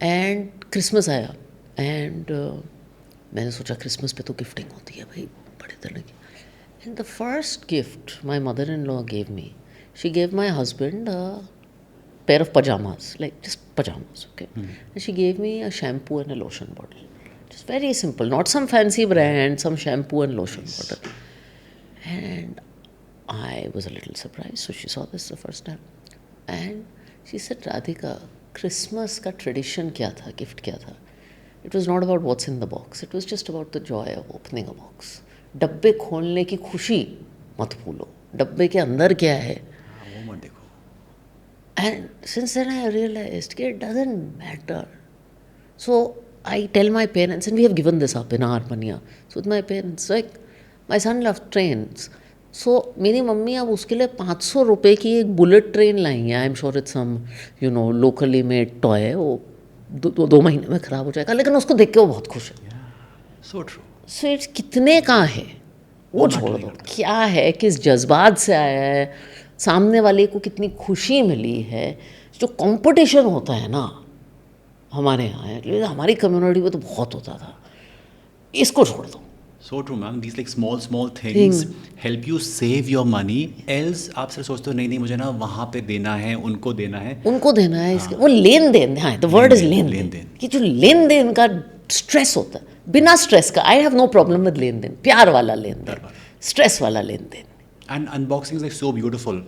And Christmas आया एंड मैंने सोचा क्रिसमस पे तो गिफ्टिंग होती है भाई बड़े तरह की. And the first gift my mother in law gave me, she gave my husband pair of pyjamas, like just pyjamas, okay. And she gave me a shampoo and a lotion bottle, just very simple, not some fancy brand, some shampoo and lotion bottle. And I was a little surprise. So she saw this the first time and she said, Radhika, Christmas का ट्रेडिशन क्या था, गिफ्ट क्या था? It was not about what's in the box, it was just about the Joy of opening a box. डब्बे खोलने की खुशी मत भूलो, डब्बे के अंदर क्या है वो मत देखो. And since then I realised कि it doesn't matter. So I tell my parents, and we have given this up in our Baniya. So with my parents, like my son love trains. So मेरी मम्मी अब उसके लिए 500 रुपये की एक बुलेट ट्रेन लाई है. I am sure it's some locally made toy. वो 2 महीने में ख़राब हो जाएगा, लेकिन उसको देख के वो बहुत खुश है. So true. सो इट्स कितने का है वो छोड़ दो, क्या है, किस जज्बात से आया है, सामने वाले को कितनी खुशी मिली है. जो कंपटीशन होता है ना हमारे यहाँ, हमारी कम्युनिटी में तो बहुत होता था, इसको छोड़ दो. So true, ma'am. These like small things help you save your money. Else आप सिर्फ सोचते हो नहीं मुझे ना वहाँ पे देना है, उनको देना है. इसके वो लेन देन. हाँ, द वर्ड इज लेन देन. कि जो लेन देन का स्ट्रेस होता है, बिना स्ट्रेस का, I have no problem with लेन देन, प्यार वाला लेन देन, स्ट्रेस वाला लेन देन. And unboxing is like so beautiful.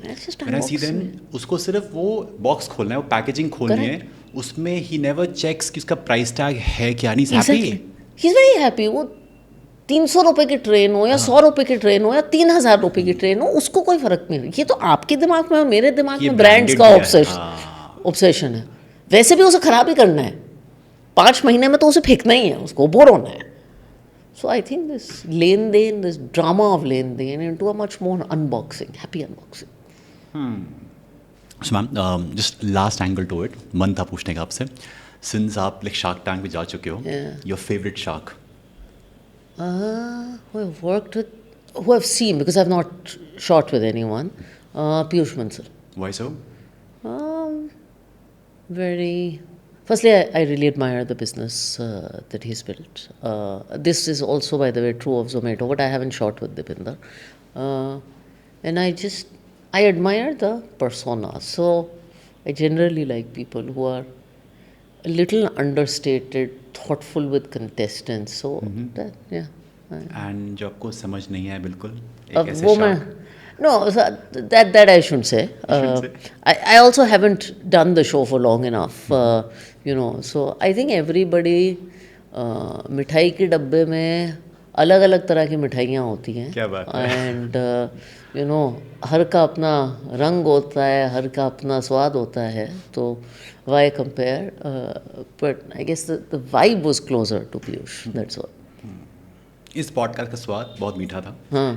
When I see them, उसको सिर्फ वो बॉक्स खोलना है, वो पैकेजिंग खोलनी है, उसमें he never checks कि उसका प्राइस टैग है क्या. नहीं, he's happy. He's very happy. वो 300 रुपये की ट्रेन हो या 100 रुपये की ट्रेन हो या 3000 रुपये की ट्रेन हो, उसको कोई फर्क नहीं. ये तो आपके दिमाग में और मेरे दिमाग में ब्रांड्स का ऑब्सेशन है. वैसे भी उसे खराब ही करना है, 5 महीने में तो उसे फेंकना ही है, उसको बोर होना है. सो आई थिंक दिस लेन देन, दिस ड्रामा ऑफ लेन देन into a much more unboxing, happy unboxing. So ma'am, just last angle to it, मन था पूछने का आपसे, सिंस आप लाइक शार्क टैंक भी जा चुके हो, your favourite shark? Who I've worked with, who I've seen, because I've not shot with anyone, Piyush Bansal. Why so? Very Firstly, I really admire the business that he's built. This is also, by the way, true of Zomato, but I haven't shot with Deepinder. And I admire the persona. So I generally like people who are a little understated, thoughtful with contestants. So that, yeah. And जो आपको समझ नहीं है बिल्कुल एक अब ऐसे वो मैं shark no so that I shouldn't say. I also haven't done the show for long enough, so I think everybody मिठाई के डब्बे में अलग अलग तरह की मिठाइयाँ होती हैं. क्या बात है. एंड हर का अपना रंग होता है, हर का अपना स्वाद होता है. तो why compare, but I guess the vibe was closer to Piyush, that's all. इस पॉडकास्ट का स्वाद बहुत मीठा था.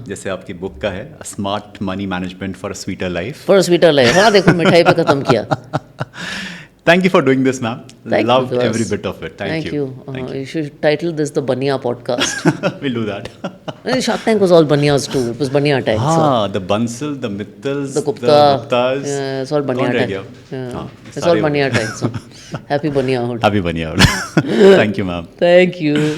जैसे आपकी बुक का है smart money management for a sweeter life. For sweeter life. हाँ देखो मिठाई पे खत्म किया. Thank you for doing this, ma'am. Thank Loved you, every bit of it. Thank you. Thank you. You should title this the Bania podcast. We'll do that. Shark Tank was all Banias too. It was Bania Tank. हाँ, the Bansal, the Mittals, The Gupta, the Guptas. yeah, it's all Bania कौन रह Tank. गया? Yeah. हाँ, It's all Bania Tank. So happy Baniahood. Happy Baniya. Thank you, ma'am. Thank you.